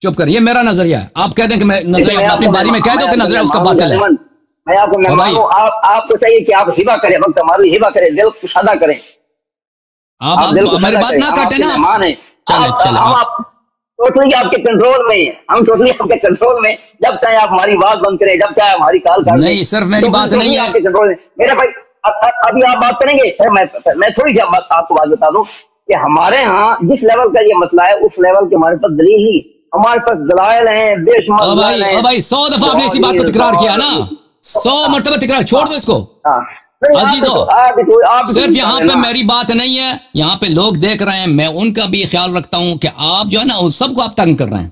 چپ کریں. یہ میرا نظریہ ہے، آپ کہہ دیں کہ میں نظریہ اپنی باری میں کہہ دو کہ نظریہ اس کا باطل ہے. میں آپ کو مہمان ہوں، آپ کو چاہیے کہ آپ ہبہ کریں، وقت ہماری ہبہ کریں، دل کشادہ کریں. آپ میری بات نہ کاٹیں نا. ہم ٹوٹلی آپ کے کنٹرول میں، ہم ٹوٹلی آپ کے کنٹرول میں، جب چاہے آپ ہماری بات بند کریں، جب چاہے ہماری کال کر دیں. نہیں صرف میری بات نہیں ہے، میرے بھائی ابھی آپ بات کریں گے، میں تھوڑی سی آپ کو بات بتا دوں کہ ہمارے ہاں جس لیول کا یہ مسئلہ ہے اس لیول کے ہمارے پاس دلیل نہیں، ہمارے پاس دلائل ہیں بے شمار. بھائی 100 دفعہ آپ نے اسی بات کو تکرار کیا نا، 100 مرتبہ تکرار، چھوڑ دو اس کو. عزیزو صرف یہاں پہ میری بات نہیں ہے، یہاں پہ لوگ دیکھ رہے ہیں، میں ان کا بھی خیال رکھتا ہوں کہ آپ جو ہے نا اس سب کو آپ تنگ کر رہے ہیں.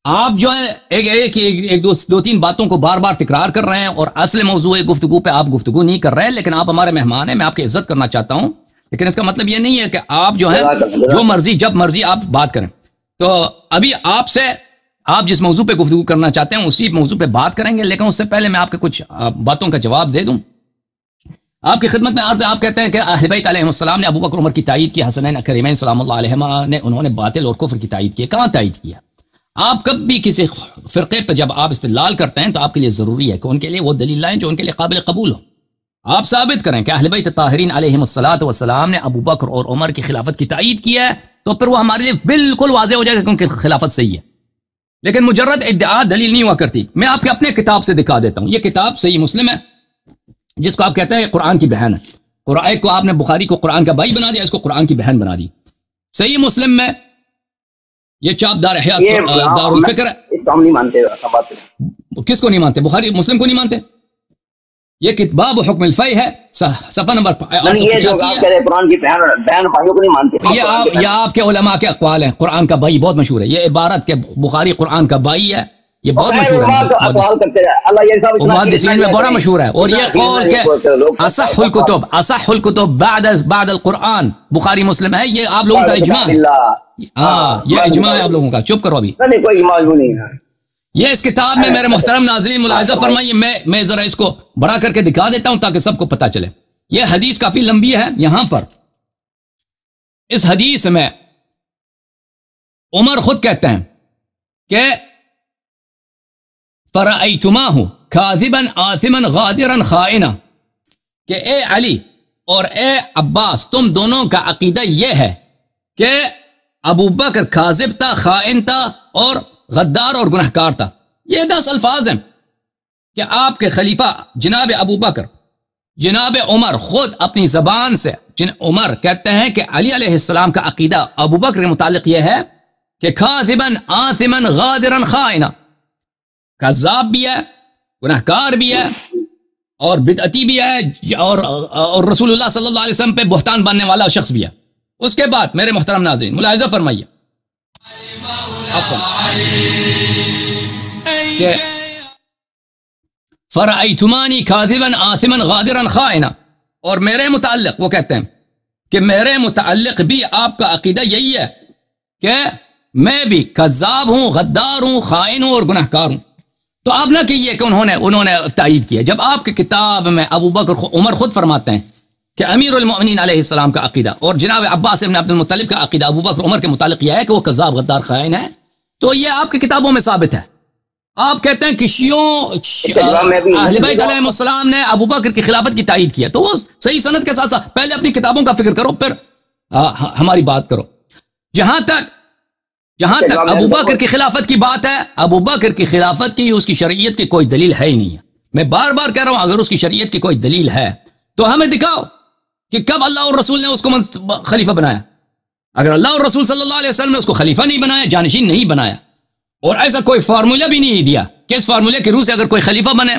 آپ جو ہے ایک 2-3 باتوں کو بار بار تکرار کر رہے ہیں، اور اصل موضوع گفتگو پہ آپ گفتگو نہیں کر رہے ہیں. لیکن آپ ہمارے مہمان ہیں، میں آپ کی عزت کرنا چاہتا ہوں، لیکن اس کا مطلب یہ نہیں ہے کہ آپ جو ہے جو مرضی جب مرضی آپ بات کریں. تو ابھی آپ جس موضوع پہ گفتگو کرنا چاہتے ہیں اسی موضوع پہ بات کریں گے، لیکن اس سے پہلے میں آپ کے کچھ باتوں کا جواب دے دوں. آپ کی خدمت میں عرض ہے، آپ کہتے ہیں کہ اہل بیت علیہ السلام نے ابو بکر عمر کی تائید کی، حسنین کریمین سلام اللہ علیہما نے انہوں نے باطل اور کفر کی تائید کی. کہاں تائید کیا؟ آپ کب بھی کسی فرقے پہ جب آپ استدلال کرتے ہیں تو آپ کے لیے ضروری ہے کہ ان کے لیے وہ دلیل لائیں جو ان کے لیے قابل قبول ہو. آپ ثابت کریں کہ اہل بیت طاہرین علیہم الصلوۃ والسلام نے ابو بکر اور عمر کی خلافت کی تائید کیا ہے تو پھر وہ ہمارے لیے بالکل واضح ہو جائے گا کہ ان کی خلافت صحیح ہے. لیکن مجرد ادعا دلیل نہیں ہوا کرتی. میں آپ کے اپنے کتاب سے دکھا دیتا ہوں. یہ کتاب صحیح مسلم ہے جس کو آپ کہتے ہیں قرآن کی بہن ہے. قرآن کو آپ نے بخاری کو قرآن کا بھائی بنا دیا, اس کو قرآن کی بہن بنا دی. صحیح مسلم میں یہ چاپ دار احیاء دار الفکر ہے. اس کو ہم نہیں مانتے. کس کو نہیں مانتے؟ بخاری مسلم کو نہیں مانتے. یہ کتاب حکم الفی ہے, صفحہ نمبر 885 ہے. قرآن کی بہن بھائیوں کو نہیں مانتے. یہ آپ کے علماء کے اقوال ہیں. قرآن کا بھائی بہت مشہور ہے. یہ عبارت کے بخاری قرآن کا بھائی ہے, یہ بہت مشہور ہے, محدثین میں بڑا مشہور ہے. اور یہ قول کہ اصح الکتب بعد القرآن بخاری مسلم ہے, یہ آپ لوگوں کا اجماع ہے. ہاں یہ اجماع ہے آپ لوگوں کا. چپ کرو ابھی. کوئی اجماع نہیں ہے. یہ اس کتاب میں میرے محترم ناظرین ملاحظہ فرمائیے, میں ذرا اس کو بڑا کر کے دکھا دیتا ہوں تاکہ سب کو پتہ چلے. یہ حدیث کافی لمبی ہے. یہاں پر اس حدیث میں عمر خود کہتے ہیں کہ فرأیتماہ کاذبا آثما غادرا خائنا, کہ اے علی اور اے عباس تم دونوں کا عقیدہ یہ ہے کہ ابو بکر کاذب تھا, خائن تھا اور غدار اور گنہکار تھا. یہ 10 الفاظ ہیں کہ آپ کے خلیفہ جناب ابو بکر جناب عمر خود اپنی زبان سے عمر کہتے ہیں کہ علی علیہ السلام کا عقیدہ ابو بکر کے متعلق یہ ہے کہ کاذبا آثما غادرا خائنا, کذاب بھی ہے, گنہکار بھی ہے اور بدعتی بھی ہے اور رسول اللہ صلی اللہ علیہ وسلم پہ بہتان باندھنے والا شخص بھی ہے. اس کے بعد میرے محترم ناظرین ملاحظہ فرمائیے کہ فرأیتمانی کاذبا آثما غادرا خائنا, اور میرے متعلق وہ کہتے ہیں کہ میرے متعلق بھی آپ کا عقیدہ یہی ہے کہ میں بھی کذاب ہوں, غدار ہوں, خائن ہوں اور گنہکار ہوں. تو آپ نہ کہیے کہ انہوں نے تائید کیا, جب آپ کی کتاب میں ابو بکر عمر خود فرماتے ہیں کہ امیر المؤمنین علیہ السلام کا عقیدہ اور جناب عباس ابن عبد المطلب کا عقیدہ ابو بکر عمر کے متعلق یہ ہے کہ وہ کذاب غدار خائن ہے, تو یہ آپ کی کتابوں میں ثابت ہے. آپ کہتے ہیں کہ اہل بیت علیہ السلام نے ابو بکر کی خلافت کی تائید کیا, تو وہ صحیح سند کے ساتھ ساتھ پہلے اپنی کتابوں کا فکر کرو پھر ہماری بات کرو. جہاں تک ابو بکر کی خلافت کی بات ہے, ابو بکر کی خلافت کی اس کی شرعیت کی کوئی دلیل ہے ہی نہیں ہے. میں بار بار کہہ رہا ہوں اگر اس کی شرعیت کی کوئی دلیل ہے تو ہمیں دکھاؤ کہ کب اللہ اور رسول نے اس کو خلیفہ بنایا. اگر اللہ اور رسول صلی اللہ علیہ وسلم نے اس کو خلیفہ نہیں بنایا, جانشین نہیں بنایا, اور ایسا کوئی فارمولہ بھی نہیں دیا کہ اس فارمولے کی روح سے اگر کوئی خلیفہ بنے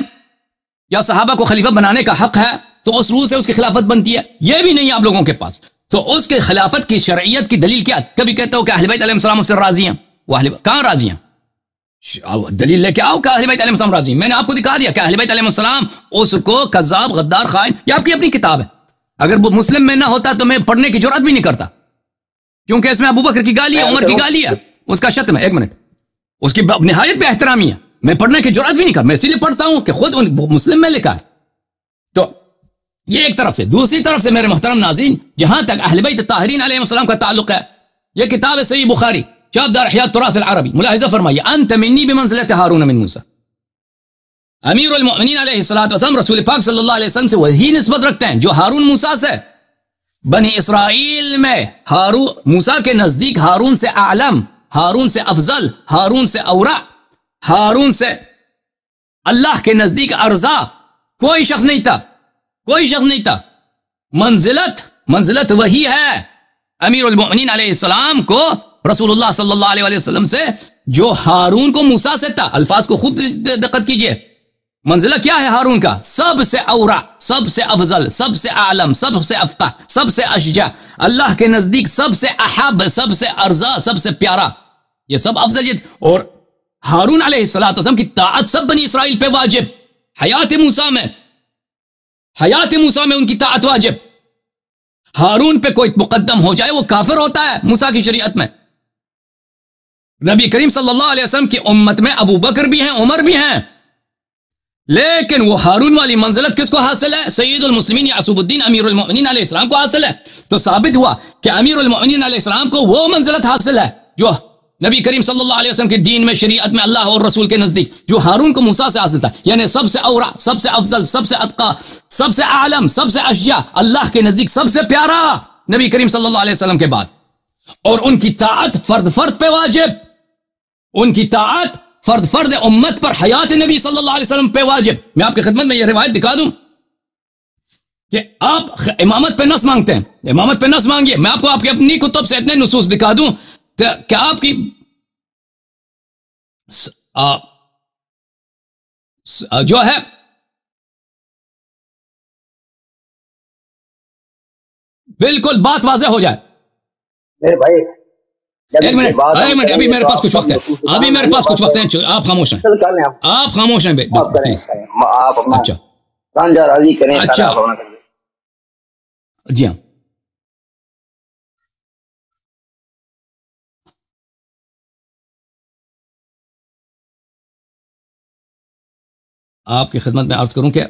یا صحابہ کو خلیفہ بنانے کا حق ہے تو اس روح سے اس کی خلافت بنتی ہے, یہ بھی نہیں آپ لوگوں کے پاس. تو اس کے خلافت کی شرعیت کی دلیل کیا؟ کبھی کہتا ہو کہ اہل بیت علیہ السلام اس سے راضی ہیں, وہ کہاں راضی ہیں؟ دلیل لے کے آؤ کہ اہل بیت علیہ السلام راضی ہیں. میں نے آپ کو دکھا دیا کہ اہل بیت علیہ السلام اس کو کذاب غدار خائن, یہ آپ کی اپنی کتاب ہے. اگر وہ مسلم میں نہ ہوتا تو میں پڑھنے کی جرات بھی نہیں کرتا, کیونکہ اس میں ابو بکر کی گالی ہے, عمر کی گالی ہے, اس کا شتم ہے, ایک منٹ, اس کی نہایت بے احترامی ہے. میں پڑھنے کی جرات بھی نہیں کرتا, میں اسی لیے پڑھتا ہوں کہ خود مسلم میں لکھا ہے. تو یہ ایک طرف سے. دوسری طرف سے میرے محترم ناظرین, جہاں تک اہل بیت طاہرین علیہ السلام کا تعلق ہے, یہ کتاب ہے صحیح بخاری چاپ دار احیاء التراث العربی. ملاحظہ فرمائیے, انت منی بمنزلۃ ہارون من موسیٰ. امیر المؤمنین علیہ السلام رسول پاک صلی اللہ علیہ وسلم سے وہی نسبت رکھتے ہیں جو ہارون موسیٰ سے. بنی اسرائیل میں موسیٰ کے نزدیک ہارون سے اعلم, ہارون سے افضل, ہارون سے اورع, ہارون سے اللہ کے نزدیک ارزا کوئی شخص نہیں تھا, کوئی شخص نہیں تھا. منزلت وہی ہے امیر المؤمنین علیہ السلام کو رسول اللہ صلی اللہ علیہ وسلم سے جو ہارون کو موسیٰ سے تھا. الفاظ کو خود دقت کیجئے, منزلہ کیا ہے ہارون کا؟ سب سے اورع, سب سے افضل, سب سے اعلم, سب سے افقہ, سب سے اشجع, اللہ کے نزدیک سب سے احب, سب سے ارزا, سب سے پیارا, یہ سب افضلیت. اور ہارون علیہ السلام کی طاعت سب بنی اسرائیل پہ واجب, حیات موسیٰ میں ان کی طاعت واجب. ہارون پہ کوئی مقدم ہو جائے وہ کافر ہوتا ہے موسیٰ کی شریعت میں. نبی کریم صلی اللہ علیہ وسلم کی امت میں ابو بکر بھی ہیں, عمر بھی ہیں, لیکن وہ ہارون والی منزلت کس کو حاصل ہے؟ سید المسلمین یعقوب الدین امیر المؤمنین علیہ السلام کو حاصل ہے. تو ثابت ہوا کہ امیر المؤمنین علیہ السلام کو وہ منزلت حاصل ہے جو نبی کریم صلی اللہ علیہ وسلم کے دین میں، شریعت میں، اللہ اور رسول کے نزدیک جو ہارون کو موسیٰ سے حاصل تھا، یعنی سب سے اورا، سب سے افضل، سب سے اتقا، سب سے عالم، سب سے اشجع، اللہ کے نزدیک سب سے پیارا نبی کریم صلی اللہ علیہ وسلم کے بعد، اور ان کی طاعت فرد فرد پہ واجب، ان کی طاعت فرد فرد امت پر حیات نبی صلی اللہ علیہ وسلم پہ واجب۔ میں آپ کی خدمت میں یہ روایت دکھا دوں کہ آپ امامت پہ نص مانگتے ہیں، امامت پہ نص مانگیے، میں آپ کو آپ کی اپنی کتب سے اتنے نصوص دکھا دوں کہ آپ کی جو ہے بالکل بات واضح ہو جائے۔ میرے بھائی ایک منٹ ابھی میرے پاس کچھ وقت ہے، ابھی میرے پاس کچھ وقت ہے، آپ خاموش ہیں، آپ خاموش ہیں پلیز۔ اچھا اچھا جی ہاں، آپ کی خدمت میں عرض کروں کہ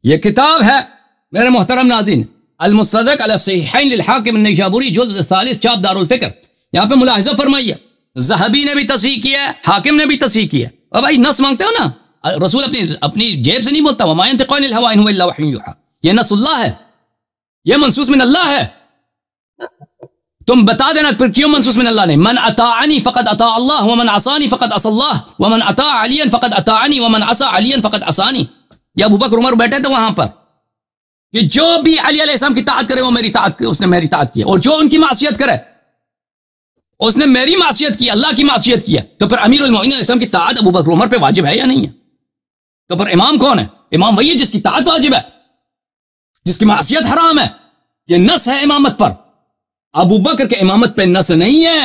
یہ کتاب ہے میرے محترم ناظرین، المستدرک علی الصحیحین للحاکم النیسابوری، جزء ثالث، چاپ دار الفکر۔ یہاں پہ ملاحظہ فرمائیے، ذہبی نے بھی تصحیح کیا ہے، حاکم نے بھی تصحیح کیا ہے۔ اور بھائی نص مانگتے ہو نا، رسول اپنی جیب سے نہیں بولتا، وما ينطق عن الهوى ان هو الا وحی یوحی، یہ نص اللہ ہے، یہ منصوص من اللہ ہے۔ تم بتا دینا پھر کیوں منصوص من اللہ نہیں؟ من اطاعنی فقد اطاع اللہ ومن عصانی فقد عصى اللہ ومن اطاع علیا فقد اطاعنی ومن عصى علیا فقد عصانی۔ یہ ابو بکر عمر بیٹھے تھے وہاں پر کہ جو بھی علی علیہ السلام کی طاعت کرے وہ میری طاعت، اس نے میری طاعت کی، اور جو ان کی معصیت کرے اس نے میری معصیت کی، اللہ کی معصیت کیا۔ تو پھر امیر المومنین علیہ السلام کی طاعت ابو بکر عمر پہ واجب ہے یا نہیں ہے؟ تو پھر امام کون ہے؟ امام وہی ہے جس کی طاعت واجب ہے، جس کی معصیت حرام ہے۔ یہ نص ہے امامت پر، ابو بکر کے امامت پہ نص نہیں ہے۔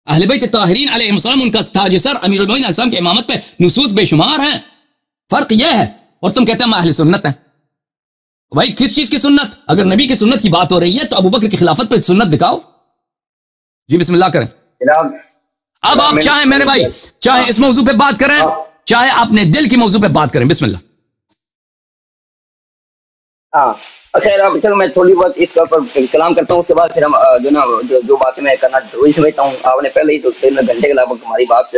اہل بیت طاہرین علیہ السلام ان کا تاج سر، امیر المومنین علیہ السلام کی امامت پہ نصوص بے شمار ہیں، فرق یہ ہے۔ اور تم کہتے ہیں میں اہل سنت ہیں، بھائی کس چیز کی سنت؟ اگر نبی کی سنت کی بات ہو رہی ہے تو ابو بکر کی خلافت پہ سنت دکھاؤ۔ جی بسم اللہ کریں۔ اب آپ چاہیں میرے بھائی، چاہے اس موضوع پہ بات کریں، چاہے اپنے دل کی موضوع پہ بات کریں، بسم اللہ۔ ہاں خیر، اب چلو میں تھوڑی بہت اس پر کلام کرتا ہوں، اس کے بعد پھر ہم جو نا جو باتیں میں کرنا وہی سمجھتا ہوں۔ آپ نے پہلے ہی تو 3 گھنٹے کے لگ بھگ ہماری بات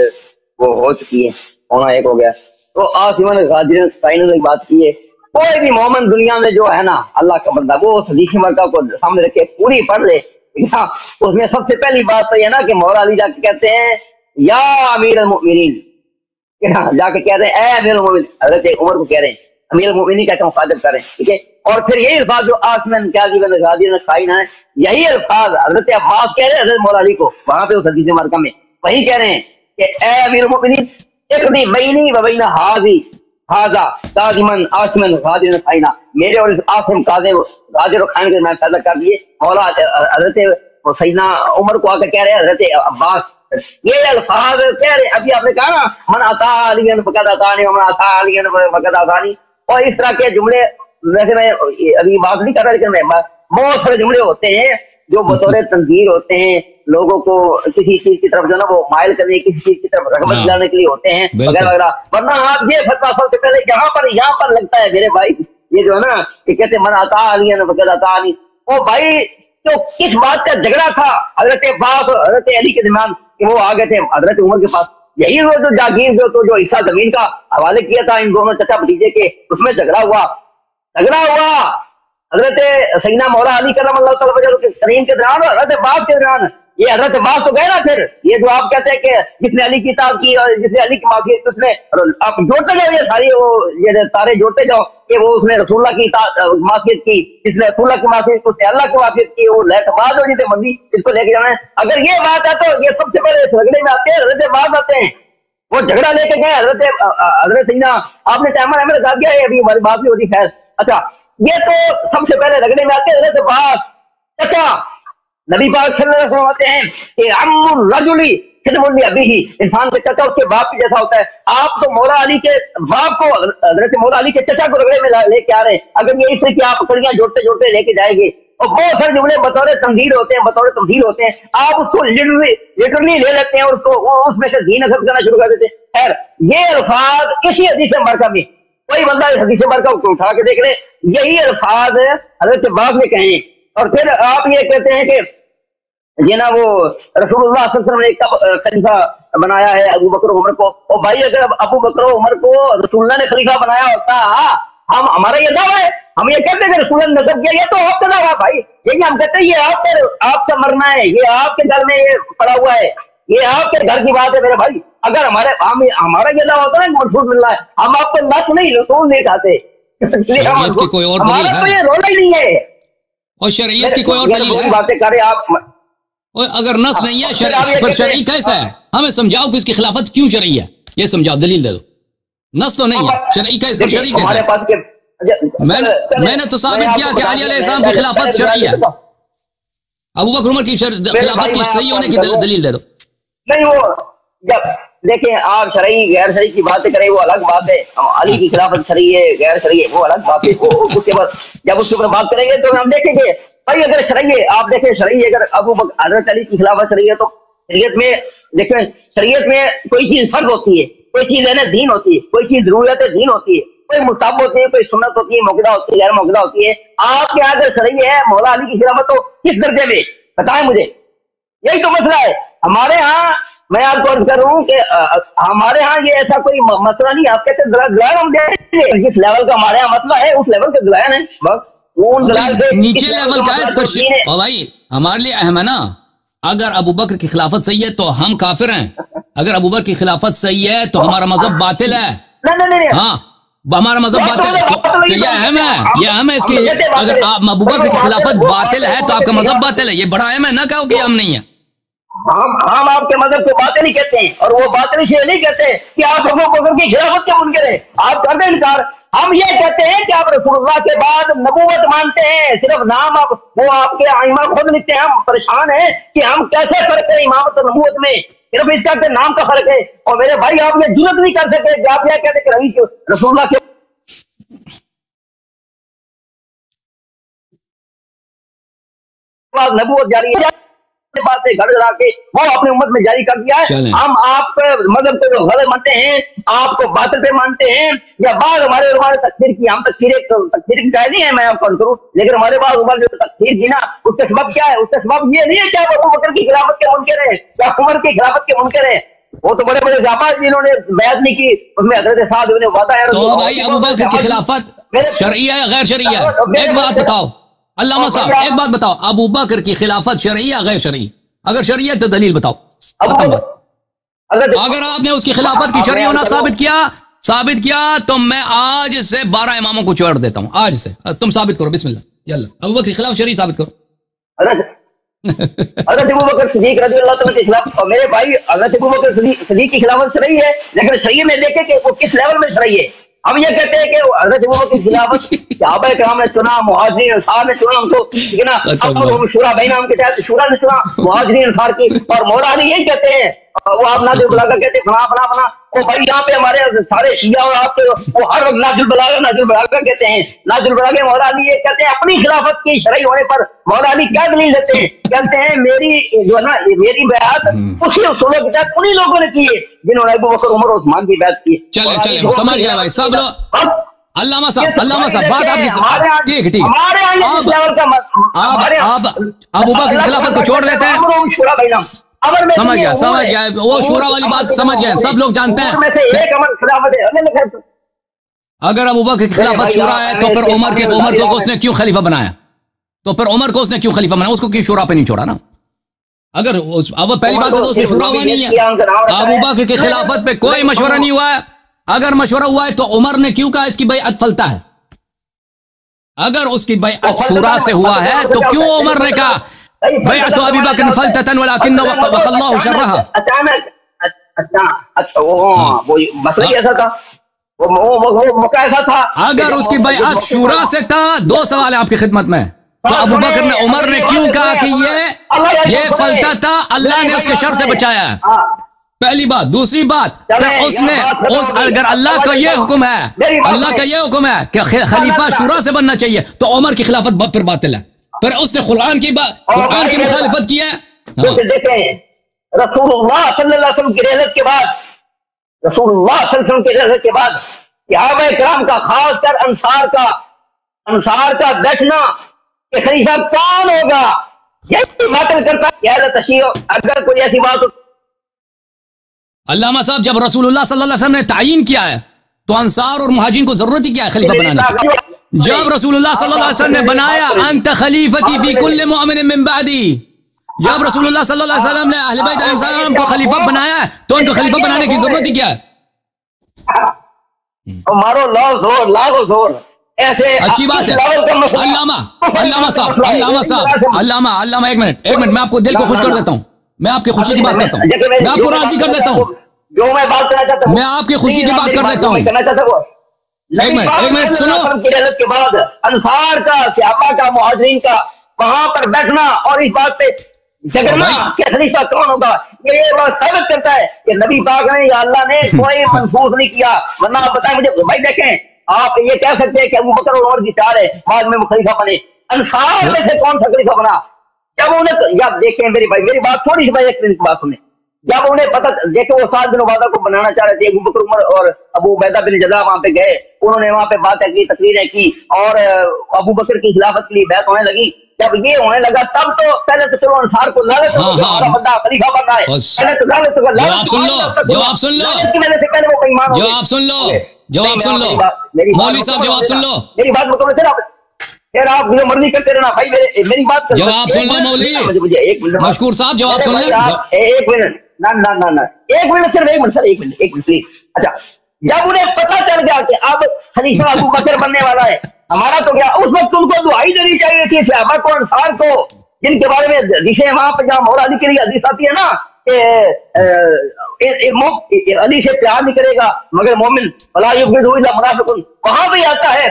وہ ہو چکی ہے، ہونا ایک ہو گیا۔ تو آسمان غادر سائنس کی بات کی ہے، کوئی بھی مومن دنیا میں جو ہے نا اللہ کا بندہ، وہ اس حدیث مبارکہ کو سامنے رکھ کے پوری پڑھ لے، اس میں سب سے پہلی بات تو یہ نا کہ مولا علی جا کے کہتے ہیں یا امیر المؤمنین، جا کے کہتے ہیں اے امیر المؤمنین، حضرت عمر کو کہہ رہے ہیں امیر المؤمنین کہتے ہیں مخاطب کر رہے ہیں، ٹھیک ہے۔ اور پھر یہی الفاظ جو آسمان غادر خائن ہے، یہی الفاظ حضرت عباس کہہ رہے ہیں حضرت مولا علی کو وہاں پہ اس حدیث مبارکہ میں، وہی کہہ رہے ہیں کہ اے امیر المؤمنین اقضی بینی و بین ھذا قاضمن عاصمن غادر خائن، میرے اور اس عاصم قاضم غادر خائن کے میں فیصلہ کر دیے۔ مولا حضرت سیدنا عمر کو آ کر کہہ رہے ہیں حضرت عباس، یہ الفاظ کہہ رہے، ابھی آپ نے کہا نا من اطاع علی فقد اطاعنی ومن عصى علی فقد عصانی، اور اس طرح کے جملے، ویسے میں ابھی بات نہیں کر رہا لیکن میں بہت سارے جملے ہوتے ہیں جو بطور تنظیر ہوتے ہیں، لوگوں کو کسی چیز کی طرف جو نا وہ مائل کرنے، کسی چیز کی طرف رغبت دلانے کے لیے ہوتے ہیں وغیرہ وغیرہ۔ ورنہ آپ یہ فتویٰ سب سے پہلے یہاں پر لگتا ہے میرے بھائی، یہ جو ہے نا کہ کہتے من اطاع علی فقد اطاعنی، او بھائی تو کس بات کا جھگڑا تھا حضرت عباس اور حضرت علی کے درمیان کہ وہ آ گئے تھے حضرت عمر کے پاس؟ یہی وہ جو جاگیر جو حصہ زمین کا حوالے کیا تھا ان دونوں چچا بھتیجے کے، اس میں جھگڑا ہوا حضرت سیدنا مولا علی کرم اللہ تعالیٰ وجہ کریم کے درمیان اور حضرت عباس کے درمیان۔ یہ حضرت عباس تو گئے نا، پھر یہ جو آپ کہتے ہیں کہ جس نے علی کی اطاعت کی اور جس نے علی کی معافیت، اس میں آپ جوڑتے جاؤ یہ ساری وہ یہ تارے جوڑتے جاؤ کہ وہ اس نے رسول اللہ کی معافیت کی، جس نے رسول اللہ کی معافیت کو اللہ کی معافیت کی، وہ لہت بعد ہو جیتے مندی اس کو لے کے جانا ہے۔ اگر یہ بات ہے تو یہ سب سے پہلے جھگڑے میں آتے ہیں حضرت عباس آتے ہیں، وہ جھگڑا لے کے گئے حضرت سیدنا، آپ نے ٹائمر احمد لگا دیا ہے، ابھی ہماری بات بھی ہوتی خیر۔ اچھا یہ تو سب سے پہلے رگڑے میں آتے ہیں حضرت عباس چچا۔ نبی پاک صلی اللہ علیہ وسلم ہوتے ہیں کہ عم الرجل صدم لابیہ، انسان کے چچا اس کے باپ کی جیسا ہوتا ہے۔ آپ تو مولا علی کے باپ کو، حضرت مولا علی کے چچا کو رگڑے میں لے کے آ رہے ہیں۔ اگر یہ اس طرح کی آپ کڑیاں جوڑتے جوڑتے لے کے جائیں گے اور بہت سارے جملے بطور تنظیر ہوتے ہیں، بطور تمثیل ہوتے ہیں، آپ اس کو لٹرلی لے لیتے ہیں اور اس میں سے دین اخذ کرنا شروع کر دیتے ہیں. خیر یہ الفاظ اسی حدیث مبارکہ میں، کوئی بندہ اس حدیث مبارکہ کو اٹھا کے دیکھ لے، یہی الفاظ حضرت عباس نے کہے ہیں. اور پھر آپ یہ کہتے ہیں کہ جنا وہ رسول اللہ صلی اللہ علیہ وسلم نے کب خلیفہ بنایا ہے ابو بکر عمر کو. اور بھائی اگر ابو بکر عمر کو رسول اللہ نے خلیفہ بنایا ہوتا، ہم ہمارا یہ دعویٰ ہے، ہم یہ کہتے ہیں کہ رسول اللہ نے نصب کیا، یہ تو آپ کا دعویٰ بھائی، یہ ہم کہتے ہیں یہ آپ کا مرنا ہے، یہ آپ کے گھر میں یہ پڑا ہوا ہے، یہ آپ کے گھر کی بات ہے میرے بھائی. اگر ہمارا یہ دعویٰ ہوتا ہے کہ رسول اللہ ہے، ہم آپ کو نس نہیں رسول نہیں کہتے. شریعت کی کوئی اور دلیل ہمارا تو ہے؟ یہ رولا ہی نہیں ہے. اور شریعت کی کوئی اور دلیل ہے؟ باتیں کریں آپ. اور اگر نص نہیں ہے پر شرعی کیسا ہے؟ ہمیں سمجھاؤ کہ اس کی خلافت کیوں شرعی ہے، یہ سمجھاؤ، دلیل دے دو. نص تو نہیں ہے، شرعی کیسا ہے؟ میں نے تو ثابت کیا کہ علی علیہ السلام کی خلافت شرعی ہے. ابو بکر عمر کی خلافت کی صحیح ہونے کی دلیل دے دو. نہیں وہ جب دیکھیں آپ شرعی غیر شرعی کی باتیں کریں وہ الگ بات ہے. علی کی خلافت شرعی ہے غیر شرعی ہے وہ الگ بات ہے. اس کے بعد جب اس کے اوپر بات کریں گے تو ہم دیکھیں گے بھائی اگر شرعی ہے، آپ دیکھیں شرعی اگر ابو بکر حضرت علی کی خلافت شرعی ہے تو شریعت میں دیکھیں، شریعت میں کوئی چیز فرض ہوتی ہے، کوئی چیز ہے نا دین ہوتی ہے، کوئی چیز ضرورت دین ہوتی ہے، کوئی مستحب ہوتی ہے، کوئی سنت ہوتی ہے، موقع ہوتی ہے، غیر موقع ہوتی ہے. آپ کے یہاں اگر شرعی ہے مولا علی کی خلافت تو کس درجے میں بتائیں مجھے. یہی تو مسئلہ ہے ہمارے ہاں. میں آپ کو عرض کر رہا ہوں کہ ہمارے ہاں یہ ایسا کوئی مسئلہ نہیں. آپ کہتے ہیں دلائل ہم دیں گے، جس لیول کا ہمارے ہاں مسئلہ ہے اس لیول کے دلائل ہیں بس. نیچے لیول کا ہے بھائی، ہمارے لیے اہم ہے نا. اگر ابو بکر کی خلافت صحیح ہے تو ہم کافر ہیں، اگر ابو بکر کی خلافت صحیح ہے تو ہمارا مذہب باطل ہے. ہاں ہمارا مذہب باطل ہے تو یہ اہم ہے، یہ اہم ہے اس کی. اگر آپ ابو بکر کی خلافت باطل ہے تو آپ کا مذہب باطل ہے، یہ بڑا اہم ہے. نہ کہو کہ ہم نہیں ہیں. ہم آپ کے مذہب کو باطل نہیں کہتے ہیں اور وہ باطل اس لیے نہیں کہتے کہ آپ ابو بکر کی خلافت کے منکر ہیں. آپ کر دیں انکار. ہم یہ کہتے ہیں کہ آپ رسول اللہ کے بعد نبوت مانتے ہیں، صرف نام وہ آپ کے ائمہ خود لکھتے ہیں. ہم پریشان ہیں کہ ہم کیسے فرق ہیں امامت اور نبوت میں، صرف اس طرح کے نام کا فرق ہے. اور میرے بھائی آپ یہ جرات نہیں کر سکتے کہ آپ یہ کہتے کہ رسول اللہ کے بعد نبوت جاری ہے، بات سے گھر جا کے وہ اپنی امت میں جاری کر دیا ہے. ہم آپ مذہب کو جو غلط مانتے ہیں، آپ کو باطل پہ مانتے ہیں. یا بعض ہمارے تکفیر کی، ہم تکفیر کی قائل نہیں ہے، میں آپ کو کروں، لیکن ہمارے بعض عمر جو تکفیر کی نا اس کا سبب کیا ہے؟ اس کا سبب یہ نہیں ہے کہ آپ ابو بکر کی خلافت کے منکر ہیں یا عمر کی خلافت کے منکر ہیں. وہ تو بڑے بڑے جاباز جنہوں نے بیعت نہیں کی، اس میں حضرت سعد بن عبادہ ہے. تو بھائی ابو بکر کی خلافت شرعی ہے غیر شرعی ہے؟ ایک بات بتاؤ علامہ صاحب، ایک بات بتاؤ، ابو بکر کی خلافت شرعی یا غیر شرعی؟ اگر شرعی ہے تو دلیل بتاؤ. ختم بات. اگر آپ نے اس کی خلافت کی شرعی ہونا ثابت کیا تو میں آج سے 12 اماموں کو چھوڑ دیتا ہوں. آج سے تم ثابت کرو، بسم اللہ. یلا ابو بکر کی خلاف شرعی ثابت کرو. حضرت ابو بکر صدیق رضی اللہ تعالیٰ کے خلاف، اور میرے بھائی حضرت ابو بکر صدیق کی خلافت شرعی ہے، لیکن شرعی میں دیکھیں کہ وہ کس لیول میں شرعی ہے. ہم یہ کہتے ہیں کہ حضرت ابو بکر کی خلافت صحابہ کرام نے چنا، مہاجرین انصار نے چنا ان کو، ٹھیک ہے نا. اب شورا بینہم کے تحت شورا نے چنا مہاجرین انصار کی. اور مولا علی یہی کہتے ہیں، وہ آپ نازل البلاغہ کہتے ہیں فلاں فلاں فلاں. اور بھائی یہاں پہ ہمارے سارے شیعہ اور آپ وہ ہر وقت نازل البلاغہ کہتے ہیں. نازل البلاغہ مولا علی یہ کہتے ہیں اپنی خلافت کی شرعی ہونے پر مولا علی کیا دلیل دیتے ہیں؟ کہتے ہیں میری جو ہے نا میری بیعت اسی اصولوں کے تحت انہی لوگوں نے کی ہے جنہوں نے ابو بکر عمر عثمان کی بیعت کی. چلے سمجھ گیا بھائی سب لوگ. علامہ صاحب بات آپ کی ٹھیک آپ ابو بکر کی خلافت کو چھوڑ دیتے ہیں. سمجھ گیا وہ شورا والی بات سمجھ گئے، سب لوگ جانتے ہیں. اگر ابو بکر کی خلافت شورا ہے تو پھر عمر کو اس نے کیوں خلیفہ بنایا؟ اس کو کیوں شورا پہ نہیں چھوڑا نا؟ اگر پہلی بات ہے تو اس میں شورا ہوا نہیں ہے. ابو بکر کی خلافت پہ کوئی مشورہ نہیں ہوا ہے. اگر مشورہ ہوا ہے تو عمر نے کیوں کہا اس کی بیعت فلتا ہے؟ اگر اس کی بیعت شورا سے ہوا ہے تو کیوں عمر نے کہا بیعت ابی بکر فلتة ولكن وقى الله شرها؟ اگر اس کی بیعت شورا سے تھا، دو سوال ہیں آپ کی خدمت میں. تو ابو بکر نے عمر نے کیوں کہا کہ یہ فلتا تھا؟ اللہ نے اس کے شر سے بچایا ہے، پہلی بات. دوسری بات اگر اللہ کا یہ حکم ہے کہ خلیفہ شورا سے بننا چاہیے تو عمر کی خلافت پھر باطل ہے. پھر اس نے قرآن کی مخالفت کی ہے. دیکھیں رسول اللہ صلی اللہ علیہ وسلم کی رحلت کے بعد، رسول اللہ صلی اللہ علیہ وسلم کی رحلت کے بعد صحابہ کرام کا، خاص کر انصار کا بیٹھنا کہ خلیفہ کون ہوگا، یہی باطل کرتا ہے تشیع. اگر کوئی ایسی بات ہو، علامہ صاحب جب رسول اللہ صلی اللہ علیہ وسلم نے تعین کیا ہے تو انصار اور مہاجرین کو ضرورت ہی کیا ہے خلیفہ بنانے کی؟ جب رسول اللہ صلی اللہ علیہ وسلم نے بنایا انت خلیفتی فی کل مؤمن من بعدی، جب رسول اللہ صلی اللہ علیہ وسلم نے اہل بیت علیہ السلام کو خلیفہ بنایا ہے تو ان کو خلیفہ بنانے کی ضرورت ہی کیا ہے؟ مارو لاؤ زور ایسے اچھی بات ہے. علامہ ایک منٹ میں آپ کو دل کو خوش کر دیتا ہوں، میں آپ کی خوشی کی بات کرتا ہوں، میں آپ کو راضی کر دیتا ہوں، جو میں بات کرنا چاہتا ہوں، میں آپ کی خوشی کی بات کر دیتا ہوں. ایک منٹ سنو. کے بعد انصار کا، صحابہ کا، مہاجرین کا وہاں پر بیٹھنا اور اس بات پہ جگڑنا کہ خلیفہ کون ہوگا، یہ بات ثابت کرتا ہے کہ نبی پاک نے یا اللہ نے کوئی منسوخ نہیں کیا. ورنہ آپ بتائیں مجھے بھائی، دیکھیں آپ یہ کہہ سکتے ہیں کہ ابو بکر اور عمر کی چال ہے بعد میں خلیفہ بنے، انصار میں سے کون سا خلیفہ بنا؟ جب انہیں، جب دیکھیں میری بھائی، میری بات تھوڑی سی بھائی ایک منٹ بات سنیں. جب انہیں پتہ، دیکھیں وہ سعد بن عبادہ کو بنانا چاہ رہے تھے، ابو بکر عمر اور ابو عبیدہ بن جراح وہاں پہ گئے، انہوں نے وہاں پہ باتیں کی، تقریریں کی اور ابو بکر کی خلافت کے لیے بیعت ہونے لگی. جب یہ ہونے لگا تب تو پہلے تو چلو انصار کو لالچ ہو کہ ہمارا بندہ خلیفہ بن رہا ہے، پہلے تو لالچ ہو. جواب سن لو مولوی صاحب، جواب سن لو. میری بات مکمل کرو، پھر آپ جو مرضی کرتے رہنا بھائی. میری بات جواب سن لو مولوی مشکور صاحب، جواب سن لو. ایک منٹ، نہ ایک منٹ، صرف ایک منٹ سر، ایک منٹ پلیز. اچھا، جب انہیں پتہ چل گیا کہ اب خلیفہ ابو بکر بننے والا ہے، ہمارا تو کیا، اس وقت ان کو دعائی دینی چاہیے تھی صحابہ کو، انصار کو، جن کے بارے میں حدیثیں وہاں پہ جہاں مولا علی کے لیے حدیث آتی ہے نا کہ علی سے پیار نہیں کرے گا مگر مومن، ولا یبغض الا منافق، وہاں پہ آتا ہے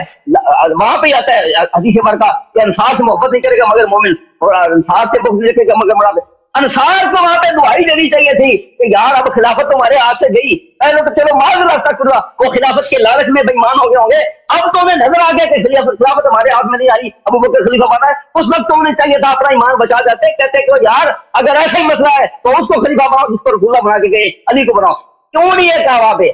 حدیث مبارکہ کہ انصار سے محبت نہیں کرے گا مگر مومن، اور انصار سے بغض نہیں کرے گا مگر منافق. انصار کو وہاں پہ دعائی دینی چاہیے تھی کہ یار اب خلافت تمہارے ہاتھ سے گئی. پہلے تو چلو معذرت تک وہ خلافت کے لالچ میں بے ایمان ہو گئے ہوں گے، اب تو انہیں نظر آ گیا کہ خلافت ہمارے ہاتھ میں نہیں آئی، ابو بکر خلیفہ بنا ہے. اس وقت تو انہیں چاہیے تھا اپنا ایمان بچا جاتے، کہتے کہ یار اگر ایسا ہی مسئلہ ہے تو اس کو خلیفہ بناؤ جس کو رسول اللہ بنا کے گئے، علی کو بناؤ. کیوں نہیں ہے کہا وہاں پہ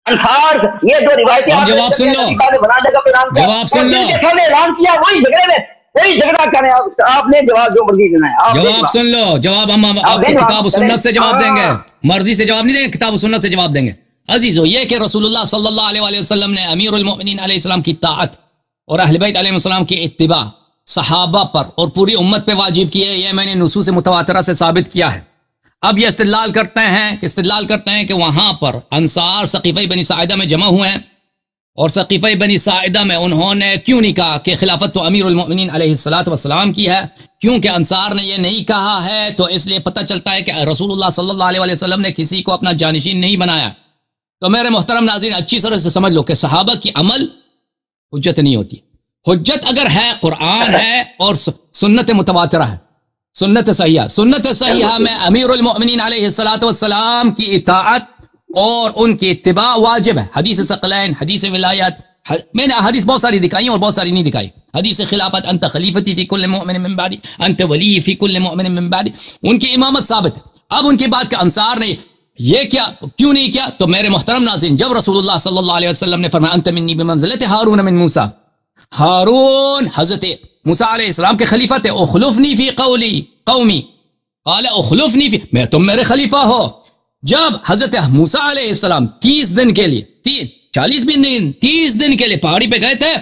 انصار یہ دو روایتیں جواب سن لو، بنانے کا اعلان کیا، وہی جھگڑے میں وہی جھگڑا کریں. آپ نے جواب جو مرضی دینا ہے جواب سن لو. جواب ہم آپ کو کتاب و سنت سے جواب دیں گے، مرضی سے جواب نہیں دیں گے، کتاب و سنت سے جواب دیں گے. عزیزو، یہ کہ رسول اللہ صلی اللہ علیہ وسلم نے امیر المؤمنین علیہ السلام کی طاعت اور اہل بیت علیہ السلام کی اتباع صحابہ پر اور پوری امت پہ واجب کی ہے، یہ میں نے نصوص متواترہ سے ثابت کیا ہے. اب یہ استدلال کرتے ہیں کہ وہاں پر انصار سقیفہ بنی ساعدہ میں جمع ہوئے ہیں، اور سقیفہ بنی ساعدہ میں انہوں نے کیوں نہیں کہا کہ خلافت تو امیر المؤمنین علیہ السلام کی ہے؟ کیونکہ انصار نے یہ نہیں کہا ہے تو اس لیے پتہ چلتا ہے کہ رسول اللہ صلی اللہ علیہ وسلم نے کسی کو اپنا جانشین نہیں بنایا. تو میرے محترم ناظرین، اچھی طرح سے سمجھ لو کہ صحابہ کی عمل حجت نہیں ہوتی. حجت اگر ہے قرآن ہے اور سنت متواترہ ہے، سنت صحیحہ میں امیر المؤمنین علیہ السلام کی اطاعت اور ان کی اتباع واجب ہے. حدیث ثقلین، حدیث ولایت، میں نے حدیث بہت ساری دکھائی اور بہت ساری نہیں دکھائی. حدیث خلافت، انت خلیفتی فی کل مؤمن من بعدی، انت ولی فی کل مؤمن من بعدی، ان کی امامت ثابت ہے. اب ان کی بات کہ انصار نے یہ کیوں نہیں کیا؟ تو میرے محترم ناظرین، جب رسول اللہ صلی اللہ علیہ وسلم نے فرمایا انت منی بمنزلت ہارون من موسیٰ، ہارون حضرت موسیٰ علیہ السلام کے خلیفہ تھے. اخلفنی فی قومی قال اخلفنی فی، میں تم میرے خلیفہ ہو. جب حضرت موسیٰ علیہ السلام 30 دن کے لیے 40 بھی نہیں 30 دن کے لیے پہاڑی پہ گئے تھے،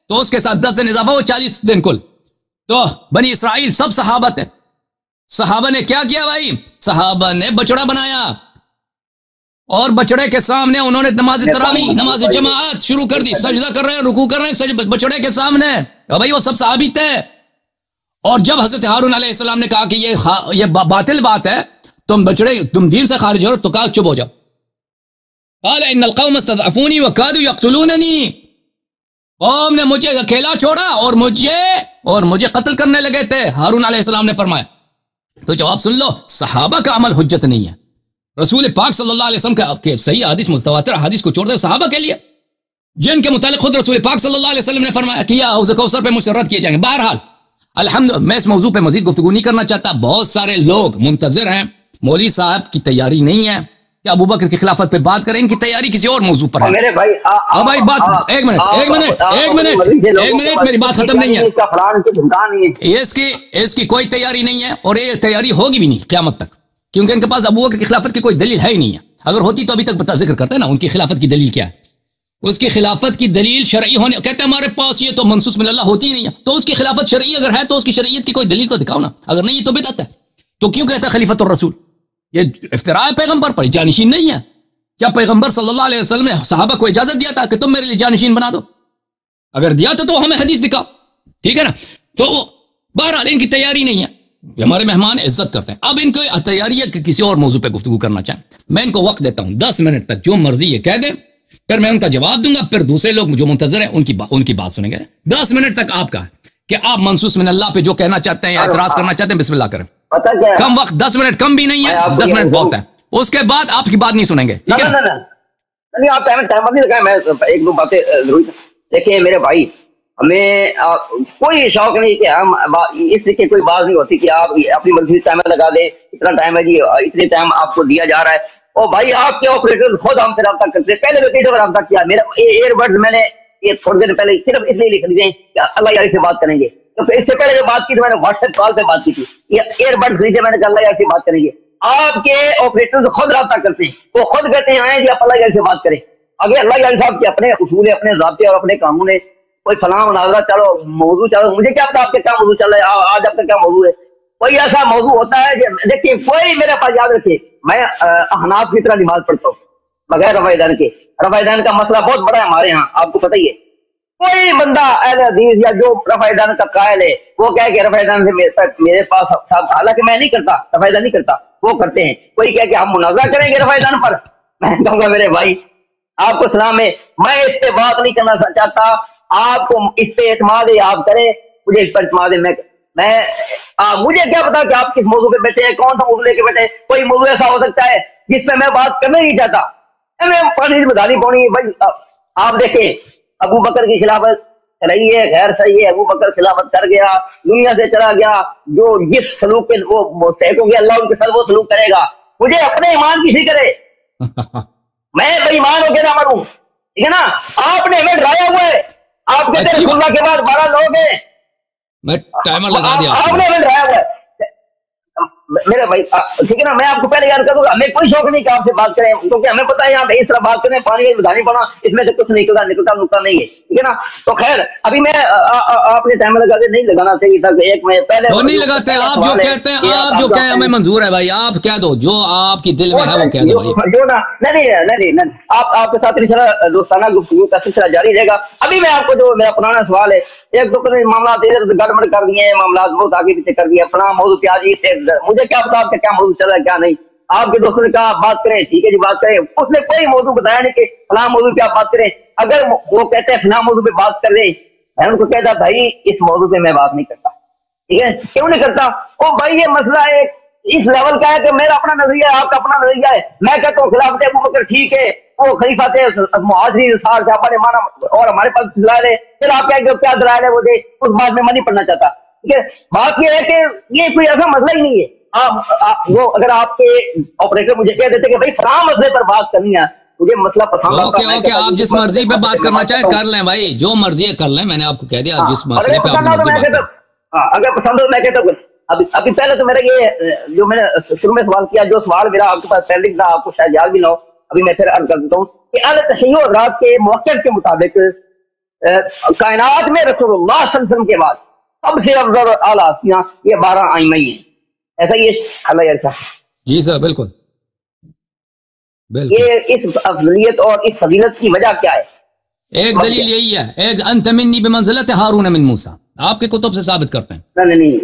تو اس کے ساتھ 10 دن اضافہ ہو 40 دن کل. تو بنی اسرائیل سب صحابہ تھے. صحابہ نے کیا کیا بھائی؟ صحابہ نے بچڑا بنایا اور بچڑے کے سامنے انہوں نے نماز تراویح، نماز جماعت شروع کر دی. سجدہ کر رہے ہیں، رکوع کر رہے ہیں بچڑے کے سامنے. بھائی وہ سب صحابی تھے. اور جب حضرت ہارون علیہ السلام نے کہا کہ یہ باطل بات ہے، تم دین سے خارج ہو، تو کہا چپ ہو جاؤ. قال ان القوم استضعفوني وكادوا يقتلونني، قوم نے مجھے اکیلا چھوڑا اور مجھے قتل کرنے لگے تھے، ہارون علیہ السلام نے فرمایا. تو جواب سن لو، صحابہ کا عمل حجت نہیں ہے. رسول پاک صلی اللہ علیہ وسلم کا صحیح حدیث، متواتر حدیث کو چھوڑ دے صحابہ کے لیے، جن کے متعلق خود رسول پاک صلی اللہ علیہ وسلم نے فرمایا کہ حوض کوثر پہ مجھ سے رد کیے جائیں گے. بہرحال الحمد میں اس موضوع پہ مزید گفتگو نہیں کرنا چاہتا. بہت سارے لوگ منتظر ہیں مولوی صاحب کی تیاری نہیں ہے کہ ابو بکر کی خلافت پہ بات کریں. ان کی تیاری کسی اور موضوع پر ہے. میرے بھائی بات ایک منٹ میری بات ختم نہیں ہے. اس کی کوئی تیاری نہیں ہے اور یہ تیاری ہوگی بھی نہیں قیامت تک, کیونکہ ان کے پاس ابو بکر کی خلافت کی کوئی دلیل ہے ہی نہیں ہے. اگر ہوتی تو ابھی تک بتا ذکر کرتے ہیں نا ان کی خلافت کی دلیل کیا ہے. اس کی خلافت کی دلیل شرعی ہونے, کہتے ہیں ہمارے پاس یہ تو منصوص من اللہ ہوتی ہی نہیں ہے. تو اس کی خلافت شرعی اگر ہے تو اس کی شرعیت کی کوئی دلیل تو دکھاؤ نا. اگر نہیں تو بدعت ہے. تو کیوں کہتا ہے خلیفۃ الرسول؟ یہ افتراء ہے پیغمبر پر, جانشین نہیں ہے. کیا پیغمبر صلی اللہ علیہ وسلم نے صحابہ کو اجازت دیا تھا کہ تم میرے لیے جانشین بنا دو؟ اگر دیا تو ہمیں حدیث دکھاؤ, ٹھیک ہے نا. تو بہرحال ان کی تیاری نہیں ہے. ہمارے مہمان عزت کرتے ہیں. اب ان کو تیاری ہے کہ کسی اور موضوع پہ گفتگو کرنا چاہیں. میں ان کو وقت دیتا ہوں 10 منٹ تک, جو مرضی یہ کہہ دیں, پھر میں ان کا جواب دوں گا. پھر دوسرے لوگ جو منتظر ہیں ان کی بات سنیں گے. 10 منٹ تک آپ کا کہ آپ منصوص من اللہ پہ جو کہنا چاہتے ہیں یا اعتراض کرنا چاہتے ہیں, بسم اللہ کریں. کم وقت, 10 منٹ کم بھی نہیں ہے, 10 منٹ بہت ہے. اس کے بعد آپ کی بات نہیں سنیں گے, ٹھیک ہے. میں ایک دو باتیں ضرور. دیکھیں میرے بھائی, ہمیں کوئی شوق نہیں کہ ہم اس طریقے کوئی بات نہیں ہوتی کہ آپ اپنی مرضی ٹائمر لگا دیں. اتنا ٹائم ہے جی, اتنے ٹائم آپ کو دیا جا رہا ہے. اور بھائی آپ کے آپریٹر خود ہم سے رابطہ کرتے ہیں. پہلے تو کئی دفعہ رابطہ کیا. میرا ایئر بڈز میں نے یہ تھوڑی دیر پہلے صرف اس لیے لکھ دیے کہ اللہ یار سے بات کریں گے. تو پھر اس سے پہلے جو بات کی تو میں نے واٹس ایپ کال پہ بات کی تھی. یہ ایئر بڈز لیجیے, میں نے کہا اللہ یار سے بات کریں گے. آپ کے آپریٹر خود رابطہ کرتے ہیں, وہ خود کہتے ہیں آئیں جی آپ اللہ یار سے بات کریں. اگر اللہ یار صاحب کے اپنے اصول, اپنے ضابطے اور اپنے قانون ہے. کوئی فلاں مناظرہ چلو موضوع چلو, مجھے کیا پتا آپ کے کیا موضوع چل رہا ہے, آج آپ کا کیا موضوع ہے. کوئی ایسا موضوع ہوتا ہے دیکھیے, کوئی میرے پاس یاد رکھے, میں احناف کی طرح نماز پڑھتا ہوں بغیر رفع دین کے. رفع دین کا مسئلہ بہت بڑا ہے ہمارے ہاں, آپ کو پتہ ہی ہے. کوئی بندہ اہل حدیث یا جو رفع دین کا قائل ہے وہ کہے کہ رفع دین سے میرے پاس, حالانکہ میں نہیں کرتا, رفع دین نہیں کرتا, وہ کرتے ہیں. کوئی کہے کہ ہم مناظرہ کریں گے رفع دین پر. میں کہوں گا میرے بھائی آپ کو سلام ہے, میں اس پہ بات نہیں کرنا چاہتا. آپ کو اس پہ اعتماد ہے آپ کریں, مجھے اس پر اعتماد ہے. مجھے کیا پتا کہ آپ کس موضوع پہ بیٹھے ہیں, کون سا موضوع لے کے بیٹھے ہیں. کوئی موضوع ایسا ہو سکتا ہے جس پہ میں بات کرنا نہیں چاہتا. میں پانی بدھانی پڑی ہے بھائی. آپ دیکھیں ابو بکر کی خلافت رہی ہے, غیر صحیح ہے. ابو بکر خلافت کر گیا, دنیا سے چلا گیا. جو جس سلوک کے وہ طے ہو گیا اللہ ان کے ساتھ وہ سلوک کرے گا. مجھے اپنے ایمان کی فکر ہے. میں بے ایمان ہو کے نہ مروں, ٹھیک ہے نا. آپ نے ہمیں ڈرایا ہوا ہے. آپ کہتے ہیں اللہ کے بعد 12 لوگ ہیں. میں ٹائمر لگا دیا. آپ نے ہمیں ڈرایا ہوا ہے میرے بھائی, ٹھیک ہے نا. میں آپ کو پہلے یاد کروں گا, ہمیں کوئی شوق نہیں کہ آپ سے بات کریں, کیونکہ ہمیں پتا ہے یہاں اس طرح بات کریں, پانی بدھانی پڑا, اس میں سے کچھ نکلتا نکلتا نہیں ہے, ٹھیک ہے نا. تو خیر ابھی میں آپ نے ٹائمر لگا کے نہیں لگانا چاہیے تھا کہ ایک میں پہلے وہ نہیں لگاتے. آپ جو کہتے ہیں, آپ جو کہیں ہمیں منظور ہے بھائی. آپ کہہ دو جو آپ کی دل میں ہے وہ کہہ دو بھائی. جو نا نہیں آپ کے ساتھ انشاءاللہ دوستانہ گفتگو کا سلسلہ جاری رہے گا. ابھی میں آپ کو جو میرا پرانا سوال ہے, ایک دو معاملات گڑبڑ کر دیے ہیں, معاملات بہت آگے پیچھے کر دیے. اپنا موضوع کیا جی, مجھے کیا پتا آپ کا کیا موضوع چل رہا ہے کیا نہیں. آپ کے دوستوں نے کہا بات کریں, ٹھیک ہے جی بات کریں. اس نے کوئی موضوع بتایا نہیں کہ فلاں موضوع پہ آپ بات کریں. اگر وہ کہتے ہیں فلاں موضوع پہ بات کر رہے, میں ان کو کہتا بھائی اس موضوع پہ میں بات نہیں کرتا, ٹھیک ہے. کیوں نہیں کرتا؟ او بھائی یہ مسئلہ ہے اس لیول کا ہے کہ میرا اپنا نظریہ ہے, آپ کا اپنا نظریہ ہے. میں کہتا ہوں خلافت ابو بکر ٹھیک ہے, وہ خلیفہ تھے معاشری رسال صحابہ نے مانا, اور ہمارے پاس دلائل ہے. پھر آپ کہیں گے کیا دلائل ہے وہ دے, اس بات میں نہیں پڑھنا چاہتا, ٹھیک ہے. بات یہ ہے کہ یہ کوئی ایسا مسئلہ ہی نہیں ہے. وہ اگر آپ کے آپریٹر مجھے کہہ دیتے کہ بھائی فلاں مسئلے پر بات کرنی ہے, مجھے مسئلہ پسند آتا ہے. اوکے, آپ جس مرضی پہ بات کرنا چاہیں کر لیں بھائی, جو مرضی کر لیں. میں نے آپ کو کہہ دیا جس مسئلے پہ آپ مرضی بات کریں. اگر پسند ہو میں کہتا ہوں. ابھی پہلے تو میرا یہ جو میں نے شروع میں سوال کیا, جو سوال میرا آپ کے پاس پینڈنگ تھا, آپ کو شاید یاد بھی نہ ہو, ابھی میں پھر عرض کر دیتا ہوں کہ اہل تشیع حضرات کے موقف کے مطابق کائنات میں رسول اللہ صلی اللہ علیہ وسلم کے بعد سب سے افضل اعلیٰ ہستیاں یہ 12 ائمہ ہی ہیں. ایسا ہی ہے اللہ یار. جی سر بالکل. یہ اس افضلیت اور اس فضیلت کی وجہ کیا ہے؟ ایک دلیل یہی ہے, ایک انت منی بمنزلت ہارون من موسیٰ, آپ کے کتب سے ثابت کرتے ہیں. نہیں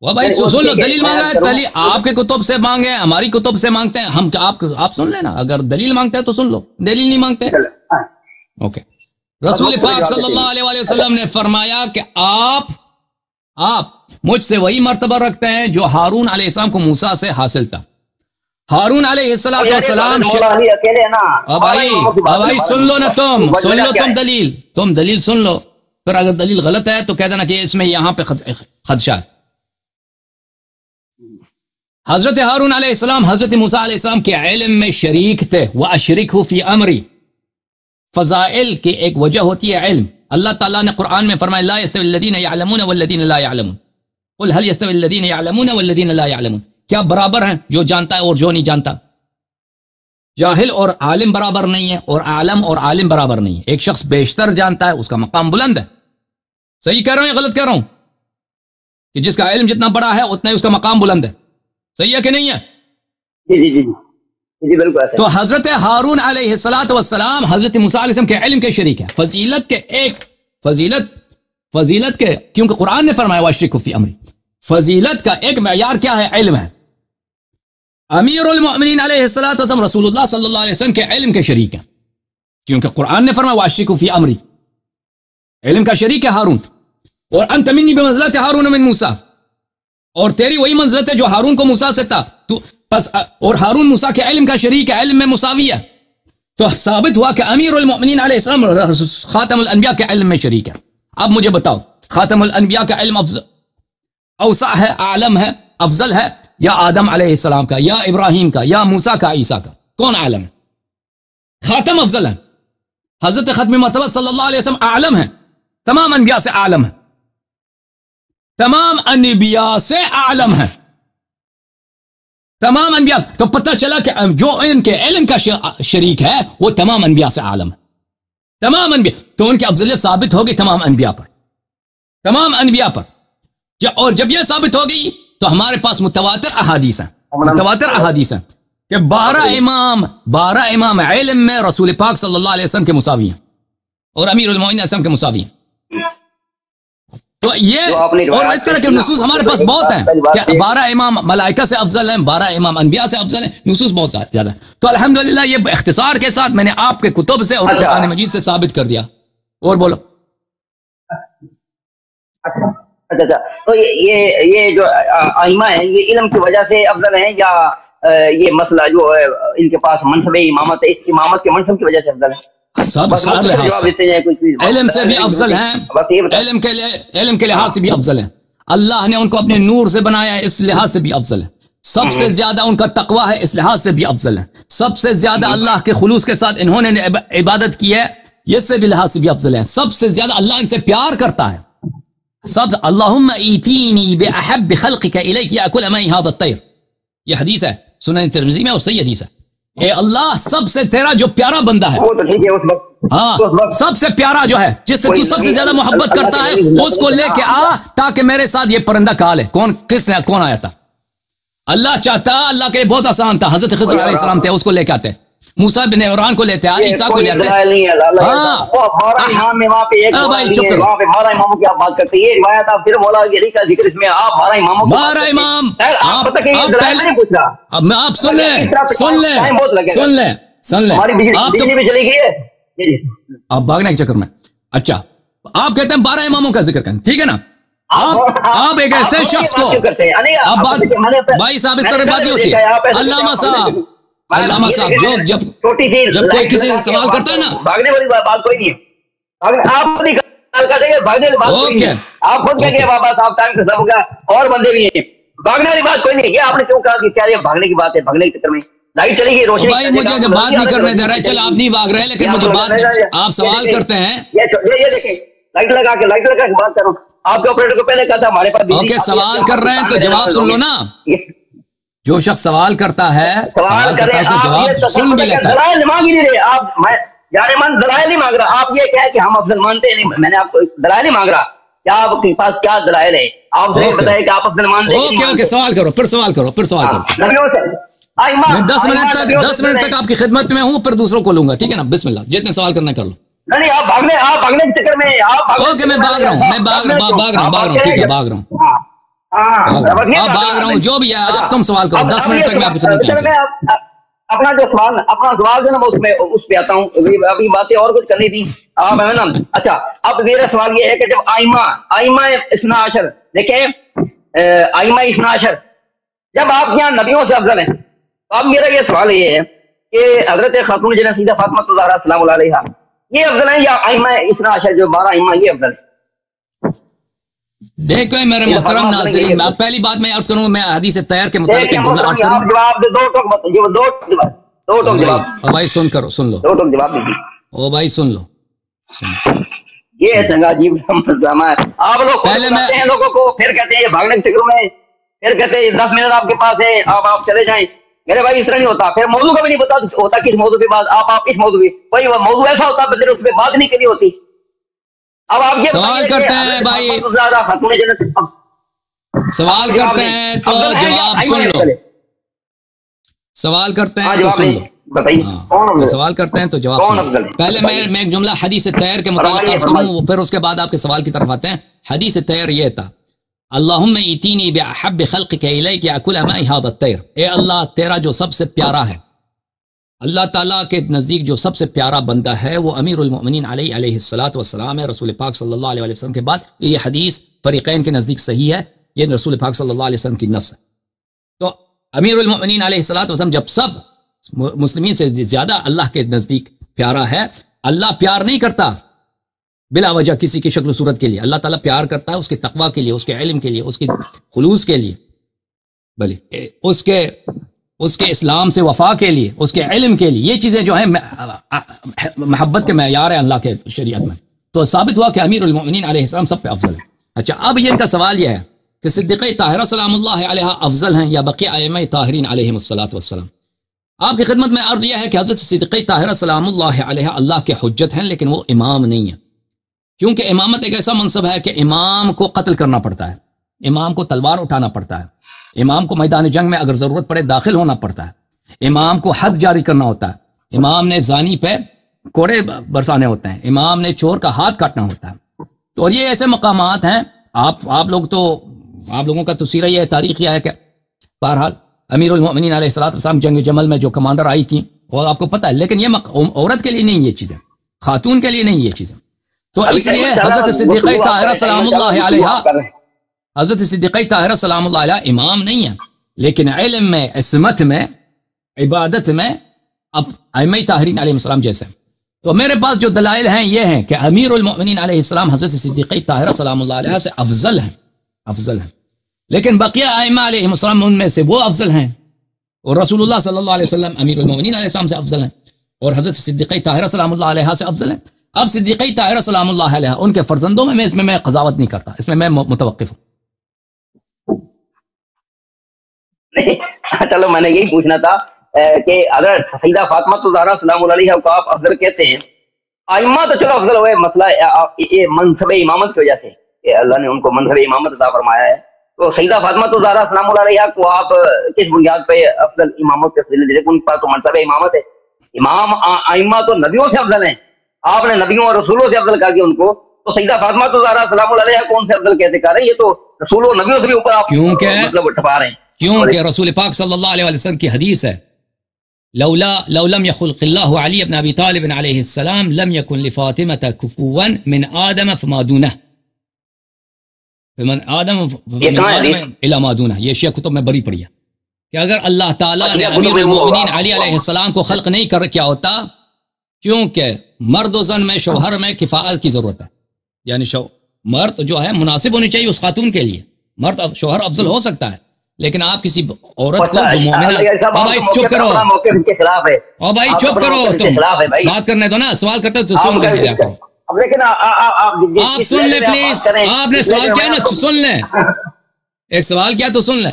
وہ بھائی سن لو, دلیل مانگا ہے, دلیل آپ کے کتب سے مانگے, ہماری کتب سے مانگتے ہیں ہم. آپ سن لینا, اگر دلیل مانگتے ہیں تو سن لو, دلیل نہیں مانگتے. اوکے. رسول پاک صلی اللہ علیہ وسلم نے فرمایا کہ آپ مجھ سے وہی مرتبہ رکھتے ہیں جو ہارون علیہ السلام کو موسیٰ سے حاصل تھا. ہارون علیہ السلام بھائی سن لو نا, تم دلیل سن لو, پھر اگر دلیل غلط ہے تو کہہ دینا کہ اس میں یہاں پہ خدشہ ہے. حضرت ہارون علیہ السلام حضرت موسیٰ علیہ السلام کے علم میں شریک تھے. وَأَشْرِكْهُ فِي أَمْرِي. فضائل کی ایک وجہ ہوتی ہے علم. اللہ تعالیٰ نے قرآن میں فرمایا لا يستوي الذين يعلمون والذين لا يعلمون قل هل يستوي الذين يعلمون والذين لا يعلمون. کیا برابر ہیں جو جانتا ہے اور جو نہیں جانتا؟ جاہل اور عالم برابر نہیں ہے، اور عالم اور عالم برابر نہیں ہے. ایک شخص بیشتر جانتا ہے، اس کا مقام بلند ہے. صحیح کہہ رہا ہوں یا غلط کہہ رہا ہوں؟ کہ جس کا علم جتنا بڑا ہے اتنا ہی اس کا مقام بلند ہے. صحیح ہے کہ نہیں ہے؟ جی جی جی جی بالکل. تو حضرت ہارون علیہ السلام حضرت موسیٰ علیہ السلام کے علم کے شریک ہے. فضیلت کے ایک فضیلت کے، کیونکہ قرآن نے فرمایا وَأَشْرِكْهُ فِي أَمْرِي. فضیلت کا ایک معیار کیا ہے؟ علم ہے. امیر المؤمنین علیہ السلام رسول اللہ صلی اللہ علیہ وسلم کے علم کے شریک ہیں، کیونکہ قرآن نے فرمایا وَأَشْرِكْهُ فِي أَمْرِي. علم کا شریک ہے ہارون. اور انت منی بمنزلت ہارون من موسیٰ، اور تیری وہی منزلت ہے جو ہارون کو موسیٰ سے تھا. تو بس اور ہارون موسیٰ کے علم کا شریک ہے، علم میں مساوی ہے. تو ثابت ہوا کہ امیر المؤمنین علیہ السلام خاتم الانبیاء کے علم میں شریک ہے. اب مجھے بتاؤ، خاتم الانبیاء کا علم اوسع ہے، اعلم ہے، افضل ہے، یا آدم علیہ السلام کا، یا ابراہیم کا، یا موسیٰ کا، عیسیٰ کا؟ کون عالم ہے؟ خاتم افضل ہے. حضرت ختم مرتبہ صلی اللہ علیہ وسلم عالم ہے، تمام انبیاء سے عالم ہے، تمام انبیاء سے عالم ہے، تمام انبیاء سے. تو پتہ چلا کہ جو ان کے علم کا شریک ہے وہ تمام انبیاء سے عالم ہے، تمام انبیاء. تو ان کی افضلیت ثابت ہوگی تمام انبیاء پر، تمام انبیاء پر. اور جب یہ ثابت ہو گئی تو ہمارے پاس متواتر احادیث ہیں کہ 12 امام علم میں رسول پاک صلی اللہ علیہ وسلم کے مساوی ہیں اور امیر المومنین علیہ السلام کے مساوی ہیں. تو یہ اور اس طرح کے نصوص ہمارے پاس بہت ہیں کہ 12 امام ملائکہ سے افضل ہیں، 12 امام انبیاء سے افضل ہیں. نصوص بہت زیادہ ہیں. تو الحمدللہ یہ اختصار کے ساتھ میں نے آپ کے کتب سے اور قرآن مجید سے ثابت کر دیا. اور بولو. اچھا تو یہ جو ائمہ ہیں یہ علم کی وجہ سے افضل ہیں، یا یہ مسئلہ جو ہے ان کے پاس منصب امامت ہے، اس امامت کے منصب کی وجہ سے افضل ہیں؟ سب لحاظ علم سے بھی افضل ہیں، علم کے لحاظ سے بھی افضل ہیں. اللہ نے ان کو اپنے نور سے بنایا ہے، اس لحاظ سے بھی افضل ہے. سب سے زیادہ ان کا تقوی ہے، اس لحاظ سے بھی افضل ہے. سب سے زیادہ اللہ کے خلوص کے ساتھ انہوں نے عبادت کی ہے، یہ سے بھی لحاظ سے بھی افضل ہے. سب سے زیادہ اللہ ان سے پیار کرتا ہے. سب اللہم ایتینی بأحب خلقک الیک یاکل معی ھذا الطیر، یہ حدیث ہے سنن ترمذی میں اور صحیح حدیث ہے. اے اللہ سب سے تیرا جو پیارا بندہ ہے، ہاں سب سے پیارا جو ہے، جس سے تو سب سے زیادہ محبت کرتا ہے، اس کو لے کے آ تاکہ میرے ساتھ یہ پرندہ کھا لے. کون آیا تھا؟ اللہ چاہتا، اللہ کے بہت آسان تھا. حضرت خضر علیہ السلام تھے، اس کو لے کے آتے. موسیٰ بن عمران کو لیتے ہیں، عیسیٰ کو لیتے ہیں. ہاں بھائی چپ کرو. 12 اماموں کی آپ بات کرتے ہیں، یہ روایت آپ پھر مولا علی کا ذکر، اس میں آپ 12 اماموں 12 امام آپ سن لیں آپ چلی گئی ہے آپ بھاگنے کے چکر میں. اچھا آپ کہتے ہیں 12 اماموں کا ذکر کریں، ٹھیک ہے نا. آپ ایک ایسے شخص کو آپ بات بھائی صاحب اس طرح بات نہیں ہوتی. علامہ صاحب جب کوئی کسی سے سوال کرتا ہے نا، بھاگنے والی بات کوئی نہیں ہے. آپ خود کہیں گے واپس آپ ٹائم ختم ہوگا، اور بندے بھی ہیں. بھاگنے والی بات کوئی نہیں ہے. یہ آپ نے کیوں کہا کہ کیا یہ بھاگنے کی بات ہے؟ بھاگنے کے چکر میں لائٹ چلی گئی، روشنی. بھائی مجھے جو بات نہیں کرنے دے رہے، چل آپ نہیں بھاگ رہے، لیکن مجھے بات آپ سوال کرتے ہیں. یہ دیکھیں لائٹ لگا کے بات کرو. آپ کے آپریٹر کو پہلے کہا تھا ہمارے پاس اوکے سوال کر رہے ہیں تو جواب سن لو نا. جو شخص سوال کرتا ہے سوال کرتا ہے اس کا جواب سن بھی لیتا ہے. دلائل مانگ ہی نہیں رہے آپ. میں یار من دلائل نہیں مانگ رہا. آپ یہ کہہ کہ ہم افضل مانتے ہیں، میں نے آپ کو دلائل نہیں مانگ رہا. کیا آپ کے پاس کیا دلائل ہے؟ آپ سے بتائیں کہ آپ افضل مانتے ہیں. اوکے سوال کرو، پھر سوال کرو. میں 10 منٹ تک آپ کی خدمت میں ہوں، پھر دوسروں کو لوں گا، ٹھیک ہے نا. بسم اللہ، جتنے سوال کرنا کر لو. نہیں آپ بھاگنے کے چکر میں اوکے میں بھاگ رہا ہوں، ٹھیک ہے بھاگ رہا ہوں. آپ بھاگ رہا ہوں، جو بھی ہے آپ تم سوال کرو. 10 منٹ تک میں آپ کی خدمت میں. اپنا سوال جو نا میں اس پہ آتا ہوں. ابھی باتیں اور کچھ کرنی تھی آپ ہے نا. اچھا اب میرا سوال یہ ہے کہ جب آئمہ اثنا عشر دیکھیں، آئمہ اثنا عشر جب آپ یہاں نبیوں سے افضل ہیں، تو اب میرا یہ سوال یہ ہے کہ حضرت خاتون جنہ سیدہ فاطمہ الزہرا السلام علیہا یہ افضل ہیں یا آئمہ اثنا عشر جو 12 آئمہ یہ افضل ہیں؟ دیکھو میرے محترم ناظرین، میں پہلی بات میں عرض کروں، میں حدیث طاہر کے متعلق ایک جملہ عرض کروں۔ جواب دے، دو ٹوک جواب۔ او بھائی سن کرو، سن لو، دو ٹوک جواب دیجیے۔ او بھائی سن لو، یہ چنگا عجیب ڈرامہ ہے، آپ لوگ پہلے میں ہیں لوگوں کو، پھر کہتے ہیں یہ بھاگنے کے فکر میں، پھر کہتے ہیں 10 منٹ آپ کے پاس ہے، آپ چلے جائیں۔ میرے بھائی اس طرح نہیں ہوتا، پھر موضوع کا بھی نہیں پتا ہوتا کس موضوع کے بعد آپ اس موضوع بھی، کوئی موضوع ایسا ہوتا ہے اس پہ بات نہیں کرنی ہوتی۔ اب آپ یہ سوال کرتے ہیں بھائی، سوال کرتے ہیں تو جواب سن لو، سوال کرتے ہیں تو سن لو، سوال کرتے ہیں تو جواب سن لو۔ پہلے میں ایک جملہ حدیث طاہر کے متعلق عرض کروں، پھر اس کے بعد آپ کے سوال کی طرف آتے ہیں۔ حدیث طاہر یہ تھا، اللہم ایتینی بأحب خلقک الیک یأکل مائی ھذا الطیر، اے اللہ تیرا جو سب سے پیارا ہے، اللہ تعالیٰ کے نزدیک جو سب سے پیارا بندہ ہے وہ امیر المؤمنین علیہ الصلوۃ والسلام ہے، رسول پاک صلی اللہ علیہ وسلم کے بعد یہ حدیث فریقین کے نزدیک صحیح ہے، یہ رسول پاک صلی اللہ علیہ وسلم کی نص ہے۔ تو امیر المؤمنین علیہ الصلوۃ والسلام جب سب مسلمین سے زیادہ اللہ کے نزدیک پیارا ہے، اللہ پیار نہیں کرتا بلا وجہ کسی کی شکل و صورت کے لیے، اللہ تعالیٰ پیار کرتا ہے اس کے تقوی کے لیے، اس کے علم کے لیے، اس کے خلوص کے لیے، بلے اس کے اسلام سے وفا کے لیے، اس کے علم کے لیے، یہ چیزیں جو ہیں محبت کے معیار ہیں اللہ کے شریعت میں۔ تو ثابت ہوا کہ امیر المؤمنین علیہ السلام سب پہ افضل ہے۔ اچھا، اب یہ ان کا سوال یہ ہے کہ صدیقہ طاہرہ سلام اللہ علیہ افضل ہیں یا بقیہ ائمہ طاہرین علیہم الصلوۃ والسلام؟ آپ کی خدمت میں عرض یہ ہے کہ حضرت صدیقہ طاہرہ سلام اللہ علیہ اللہ کے حجت ہیں، لیکن وہ امام نہیں ہے، کیونکہ امامت ایک ایسا منصب ہے کہ امام کو قتل کرنا پڑتا ہے، امام کو تلوار اٹھانا پڑتا ہے، امام کو میدان جنگ میں اگر ضرورت پڑے داخل ہونا پڑتا ہے، امام کو حد جاری کرنا ہوتا ہے، امام نے زانی پہ کوڑے برسانے ہوتے ہیں، امام نے چور کا ہاتھ کاٹنا ہوتا ہے۔ تو اور یہ ایسے مقامات ہیں، آپ لوگوں کا تو سیرہ یہ ہے، تاریخ یہ ہے کہ بہرحال امیر المؤمنین علیہ الصلوۃ والسلام جنگ جمل میں جو کمانڈر آئی تھیں وہ آپ کو پتہ ہے، لیکن یہ عورت کے لیے نہیں، یہ چیزیں خاتون کے لیے نہیں یہ چیزیں۔ تو اس لیے حضرت صدیقہ طاہرہ سلام اللہ علیہ، حضرت صدیقہ طاہرہ سلام اللہ علیہ امام نہیں ہے، لیکن علم میں، عصمت میں، عبادت میں اب ائمہ طاہرین علیہ السلام جیسے ہیں۔ تو میرے پاس جو دلائل ہیں یہ ہیں کہ امیر المؤمنین علیہ السلام حضرت صدیقہ طاہرہ سلام اللہ علیہ سے افضل ہیں، لیکن بقیہ ائمہ علیہ السلام ان میں سے وہ افضل ہیں، اور رسول اللہ صلی اللہ علیہ وسلم امیر المؤمنین علیہ السلام سے افضل ہیں، اور حضرت صدیقہ طاہرہ سلام اللہ علیہ سے افضل ہیں۔ اب صدیقہ طاہرہ سلام اللہ علیہ ان کے فرزندوں میں اس میں قضاوت نہیں کرتا، اس میں متوقف ہوں۔ چلو میں نے یہی پوچھنا تھا کہ اگر سیدہ فاطمہ الزہرا سلام اللہ علیہ کو آپ افضل کہتے ہیں، ائمہ تو چلو افضل ہوئے، مسئلہ یہ منصب امامت کی وجہ سے کہ اللہ نے ان کو منصب امامت عطا فرمایا ہے، تو سیدہ فاطمہ الزہرا سلام اللہ علیہ کو آپ کس بنیاد پہ افضل امامت کے فضیلت دیتے؟ ان پر تو منصب امامت ہے، امام ائمہ تو نبیوں سے افضل ہیں، آپ نے نبیوں اور رسولوں سے افضل کر کے ان کو، تو سیدہ فاطمہ الزہرا سلام اللہ علیہ کون سے افضل کہتے کر رہے ہیں؟ یہ تو رسولوں نبیوں سے بھی اوپر آپ مطلب اٹھا رہے ہیں، کیونکہ رسول پاک صلی اللہ علیہ وسلم کی حدیث ہے، لو لم يخلق الله علي بن ابي طالب عليه السلام لم يكن لفاطمة كفوا من آدم فما دونه، من آدم الى ما دونه، یہ شیعہ کتب میں بڑی پڑھی ہے کہ اگر اللہ تعالیٰ نے امیر المؤمنین علی علیہ السلام کو خلق نہیں کر کیا ہوتا، کیونکہ مرد و زن میں شوہر میں کفایت کی ضرورت ہے، یعنی مرد جو ہے مناسب ہونی چاہیے اس خاتون کے لیے، مرد شوہر افضل ہو سکتا ہے، لیکن آپ کسی عورت کو جو مومنہ، بھائی چپ کرو، او بھائی چپ کرو، تم بات کرنے دو نا، سوال کرتے تو سن لیں، کیا کرو آپ سن لیں پلیز، آپ نے سوال کیا نا، سن لیں، ایک سوال کیا تو سن لیں،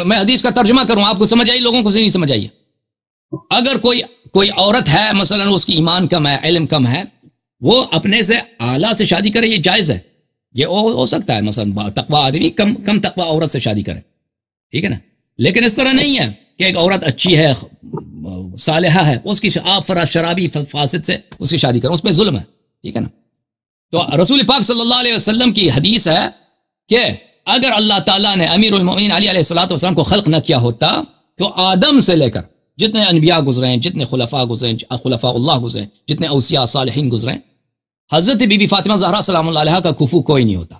میں حدیث کا ترجمہ کروں، آپ کو سمجھ آئی، لوگوں کو نہیں سمجھ آئی۔ اگر کوئی عورت ہے مثلا اس کی ایمان کم ہے، علم کم ہے، وہ اپنے سے اعلیٰ سے شادی کرے، یہ جائز ہے، یہ ہو سکتا ہے، مثلا تقوی آدمی کم تقوی عورت سے شادی کرے، ٹھیک ہے نا، لیکن اس طرح نہیں ہے کہ ایک عورت اچھی ہے، صالحہ ہے، اس کی آپ شرابی فاسد سے اس کی شادی کریں، اس پہ ظلم ہے، ٹھیک ہے نا۔ تو رسول پاک صلی اللہ علیہ وسلم کی حدیث ہے کہ اگر اللہ تعالیٰ نے امیر المؤمنین علی علیہ الصلوۃ والسلام کو خلق نہ کیا ہوتا تو آدم سے لے کر جتنے انبیاء گزرے ہیں، جتنے خلفاء گزرے ہیں، خلفاء اللہ گزرے ہیں، جتنے اوصیاء صالحین گزرے ہیں، حضرت بی بی فاطمہ زہرا سلام اللہ علیہ کا کفو کوئی نہیں ہوتا،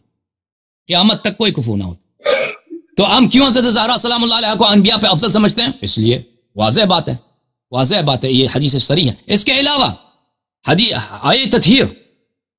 قیامت تک کوئی کفو نہ ہوتا۔ تو ہم کیوں حضرت زہرا سلام اللہ علیہ کو انبیاء پہ افضل سمجھتے ہیں؟ اس لیے واضح بات ہے، یہ حدیث صریح ہے۔ اس کے علاوہ آیہ تطہیر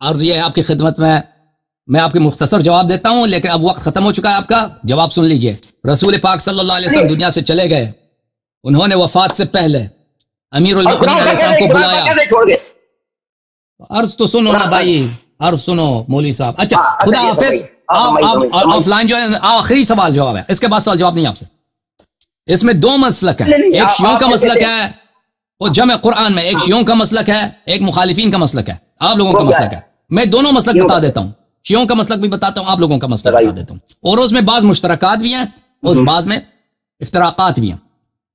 عرض یہ ہے آپ کی خدمت میں آپ کے مختصر جواب دیتا ہوں، لیکن اب وقت ختم ہو چکا ہے آپ کا، جواب سن لیجئے۔ رسول پاک صلی اللہ علیہ وسلم دنیا سے چلے گئے، انہوں نے وفات سے پہلے امیر المؤمنین علیہ السلام کو بلایا۔ عرض تو سنو نا بھائی، عرض سنو مولوی صاحب۔ اچھا خدا حافظ، آپ آف لائن جو ہے آخری سوال جواب ہے، اس کے بعد سوال جواب نہیں آپ سے۔ اس میں دو مسلک ہیں، ایک شیعوں کا مسلک ہے وہ جمع قرآن میں، ایک شیعوں کا مسلک ہے، ایک مخالفین کا مسلک ہے، آپ لوگوں کا مسلک ہے۔ میں دونوں مسلک بتا دیتا ہوں، شیعوں کا مسلک بھی بتاتا ہوں، آپ لوگوں کا مسلک بتا دیتا ہوں، اور اس میں بعض مشترکات بھی ہیں اور بعض میں افتراقات بھی ہیں۔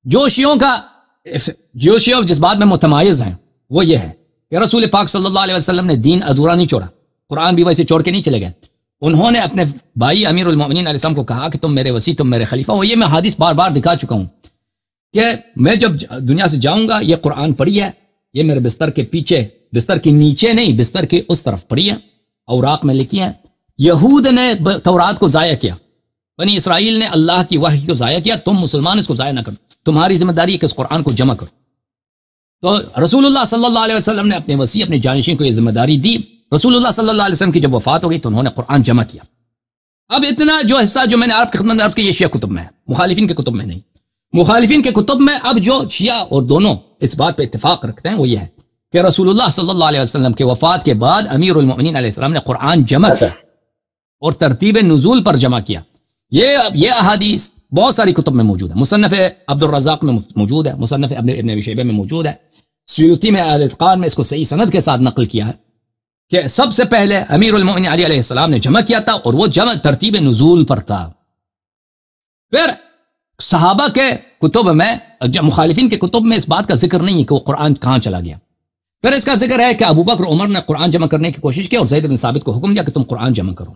جو شیعہ جس بات میں متمایز ہیں وہ یہ ہے کہ رسول پاک صلی اللہ علیہ وسلم نے دین ادھورا نہیں چھوڑا، قرآن بھی ویسے چھوڑ کے نہیں چلے گئے۔ انہوں نے اپنے بھائی امیر المؤمنین علیہ السلام کو کہا کہ تم میرے وصی، تم میرے خلیفہ ہو۔ یہ میں حدیث بار بار دکھا چکا ہوں کہ میں جب دنیا سے جاؤں گا یہ قرآن پڑھی ہے، یہ میرے بستر کے پیچھے، بستر کے نیچے نہیں، بستر کے اس طرف پڑھی ہے، اوراق میں لکھی ہیں۔ یہود نے تورات کو ضائع کیا، بنی اسرائیل نے اللہ کی وحی کو ضائع کیا، تم مسلمان اس کو ضائع نہ کرو، تمہاری ذمہ داری ہے کہ اس قرآن کو جمع کرو۔ تو رسول اللہ صلی اللہ علیہ وسلم نے اپنے وصی، اپنے جانشین کو یہ ذمہ داری دی۔ رسول اللہ صلی اللہ علیہ وسلم کی جب وفات ہو گئی تو انہوں نے قرآن جمع کیا۔ اب اتنا جو حصہ جو میں نے آپ کی خدمت میں عرض کیا، یہ شیعہ کتب میں ہے، مخالفین کے کتب میں نہیں۔ مخالفین کے کتب میں اب جو شیعہ اور دونوں اس بات پہ اتفاق رکھتے ہیں وہ یہ ہے کہ رسول اللہ صلی اللہ علیہ وسلم کے وفات کے بعد امیر المؤمنین علیہ السلام نے قرآن جمع کیا اور ترتیب نزول پر جمع کیا۔ یہ احادیث بہت ساری کتب میں موجود ہے، مصنف عبد الرزاق میں موجود ہے، مصنف ابن ابی شیبہ میں موجود ہے، سیوطی میں الاتقان میں اس کو صحیح سند کے ساتھ نقل کیا ہے کہ سب سے پہلے امیر المؤمنین علی علیہ السلام نے جمع کیا تھا، اور وہ جمع ترتیب نزول پر تھا۔ پھر صحابہ کے کتب میں، مخالفین کے کتب میں اس بات کا ذکر نہیں ہے کہ وہ قرآن کہاں چلا گیا۔ پھر اس کا ذکر ہے کہ ابو بکر عمر نے قرآن جمع کرنے کی کوشش کی اور زید بن ثابت کو حکم دیا کہ تم قرآن جمع کرو۔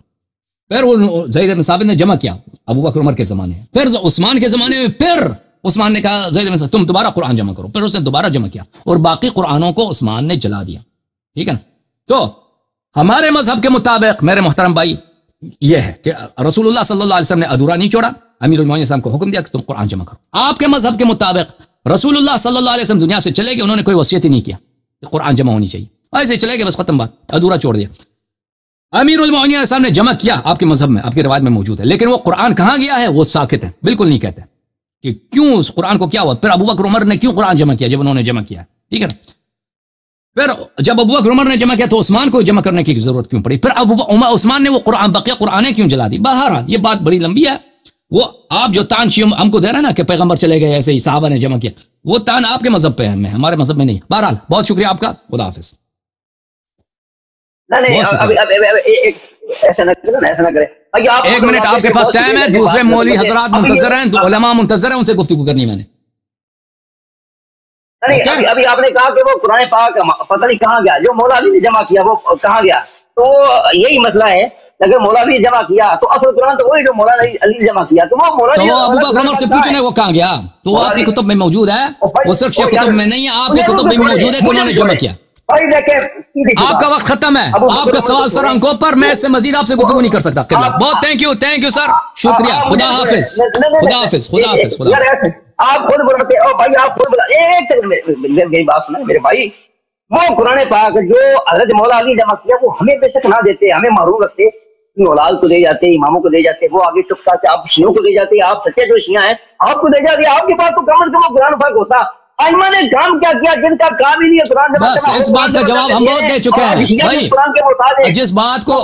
پھر وہ زید بن ثابت نے جمع کیا ابو بکر عمر کے زمانے میں۔ پھر عثمان کے زمانے میں پھر عثمان نے کہا زید بن ثابت تم دوبارہ قرآن جمع کرو، پھر اس نے دوبارہ جمع کیا اور باقی قرآنوں کو عثمان نے جلا دیا۔ ٹھیک ہے نا؟ تو ہمارے مذہب کے مطابق میرے محترم بھائی یہ ہے کہ رسول اللہ صلی اللہ علیہ وسلم نے ادھورا نہیں چھوڑا، امیر المؤمنین صاحب کو حکم دیا کہ تم قرآن جمع کرو۔ آپ کے مذہب کے مطابق رسول اللہ صلی اللہ علیہ وسلم دنیا سے چلے گئے، انہوں نے کوئی وصیت ہی نہیں کیا کہ قرآن جمع ہونی چاہیے، ایسے چلے گئے، بس ختم بات، ادھورا چھوڑ دیا۔ امیر المؤمنین علیہ السلام نے جمع کیا، آپ کے مذہب میں، آپ کی روایت میں موجود ہے، لیکن وہ قرآن کہاں گیا ہے وہ ساکت ہے، بالکل نہیں کہتے کہ کیوں اس قرآن کو کیا ہوا۔ پھر ابو بکر عمر نے کیوں قرآن جمع کیا جب انہوں نے جمع کیا، ٹھیک ہے نا؟ پھر جب ابو بکر عمر نے جمع کیا تو عثمان کو جمع کرنے کی ضرورت کیوں پڑی؟ پھر عثمان نے وہ قرآن بقیہ قرآنیں کیوں جلا دی؟ بہرحال یہ بات بڑی لمبی ہے، وہ آپ جو تان شیعہ ہم کو دے رہے ہیں نا کہ پیغمبر چلے گئے ایسے ہی صحابہ نے جمع کیا، وہ تان آپ کے مذہب پہ ہے، ہمارے مذہب میں نہیں۔ بہرحال بہت شکریہ آپ کا، خدا حافظ۔ ایک منٹ آپ کے پاس ٹائم ہے، دوسرے مولوی حضرات منتظر ہیں، علماء منتظر ہیں، ان سے گفتگو کرنی میں نے۔ ابھی آپ نے کہا کہ وہ قرآن پاک پتہ نہیں کہاں گیا، جو مولا علی نے جمع کیا وہ کہاں گیا، تو یہی مسئلہ ہے۔ اگر مولا علی نے جمع کیا تو اصل قرآن تو وہی جو مولا علی نے جمع کیا، تو وہ مولا علی ابو بکر عمر سے پوچھنے وہ کہاں گیا، تو وہ آپ کی کتب میں موجود ہے، وہ صرف شیعہ کتب میں نہیں ہے، آپ کی کتب میں موجود ہے کہ انہوں نے جمع کیا۔ آپ کا وقت ختم ہے، آپ کا سوال سر انکوں پر، میں اس سے مزید آپ سے گفتگو نہیں کر سکتا۔ بہت تھینک یو سر، شکریہ، خدا حافظ، خدا حافظ، خدا حافظ، خدا حافظ۔ آپ خود بلاتے ہو بھائی، آپ خود بلا، ایک میری بات سنیں میرے بھائی، وہ قرآن پاک جو حضرت مولا علی جمع کیا وہ ہمیں بے شک نہ دیتے، ہمیں محروم رکھتے، اولاد کو دے جاتے، اماموں کو دے جاتے، وہ آگے چپتا کہ آپ شیعوں کو دے جاتے، آپ سچے جو شیعہ ہیں آپ کو دے جاتے، آپ کے پاس تو کم از کم قرآن پاک ہوتا۔ ائمہ نے کام کیا کیا جن کا کام ہی نہیں ہے قرآن جمع کرنا؟ بس اس بات کا جواب ہم بہت دے چکے ہیں بھائی، جس بات کو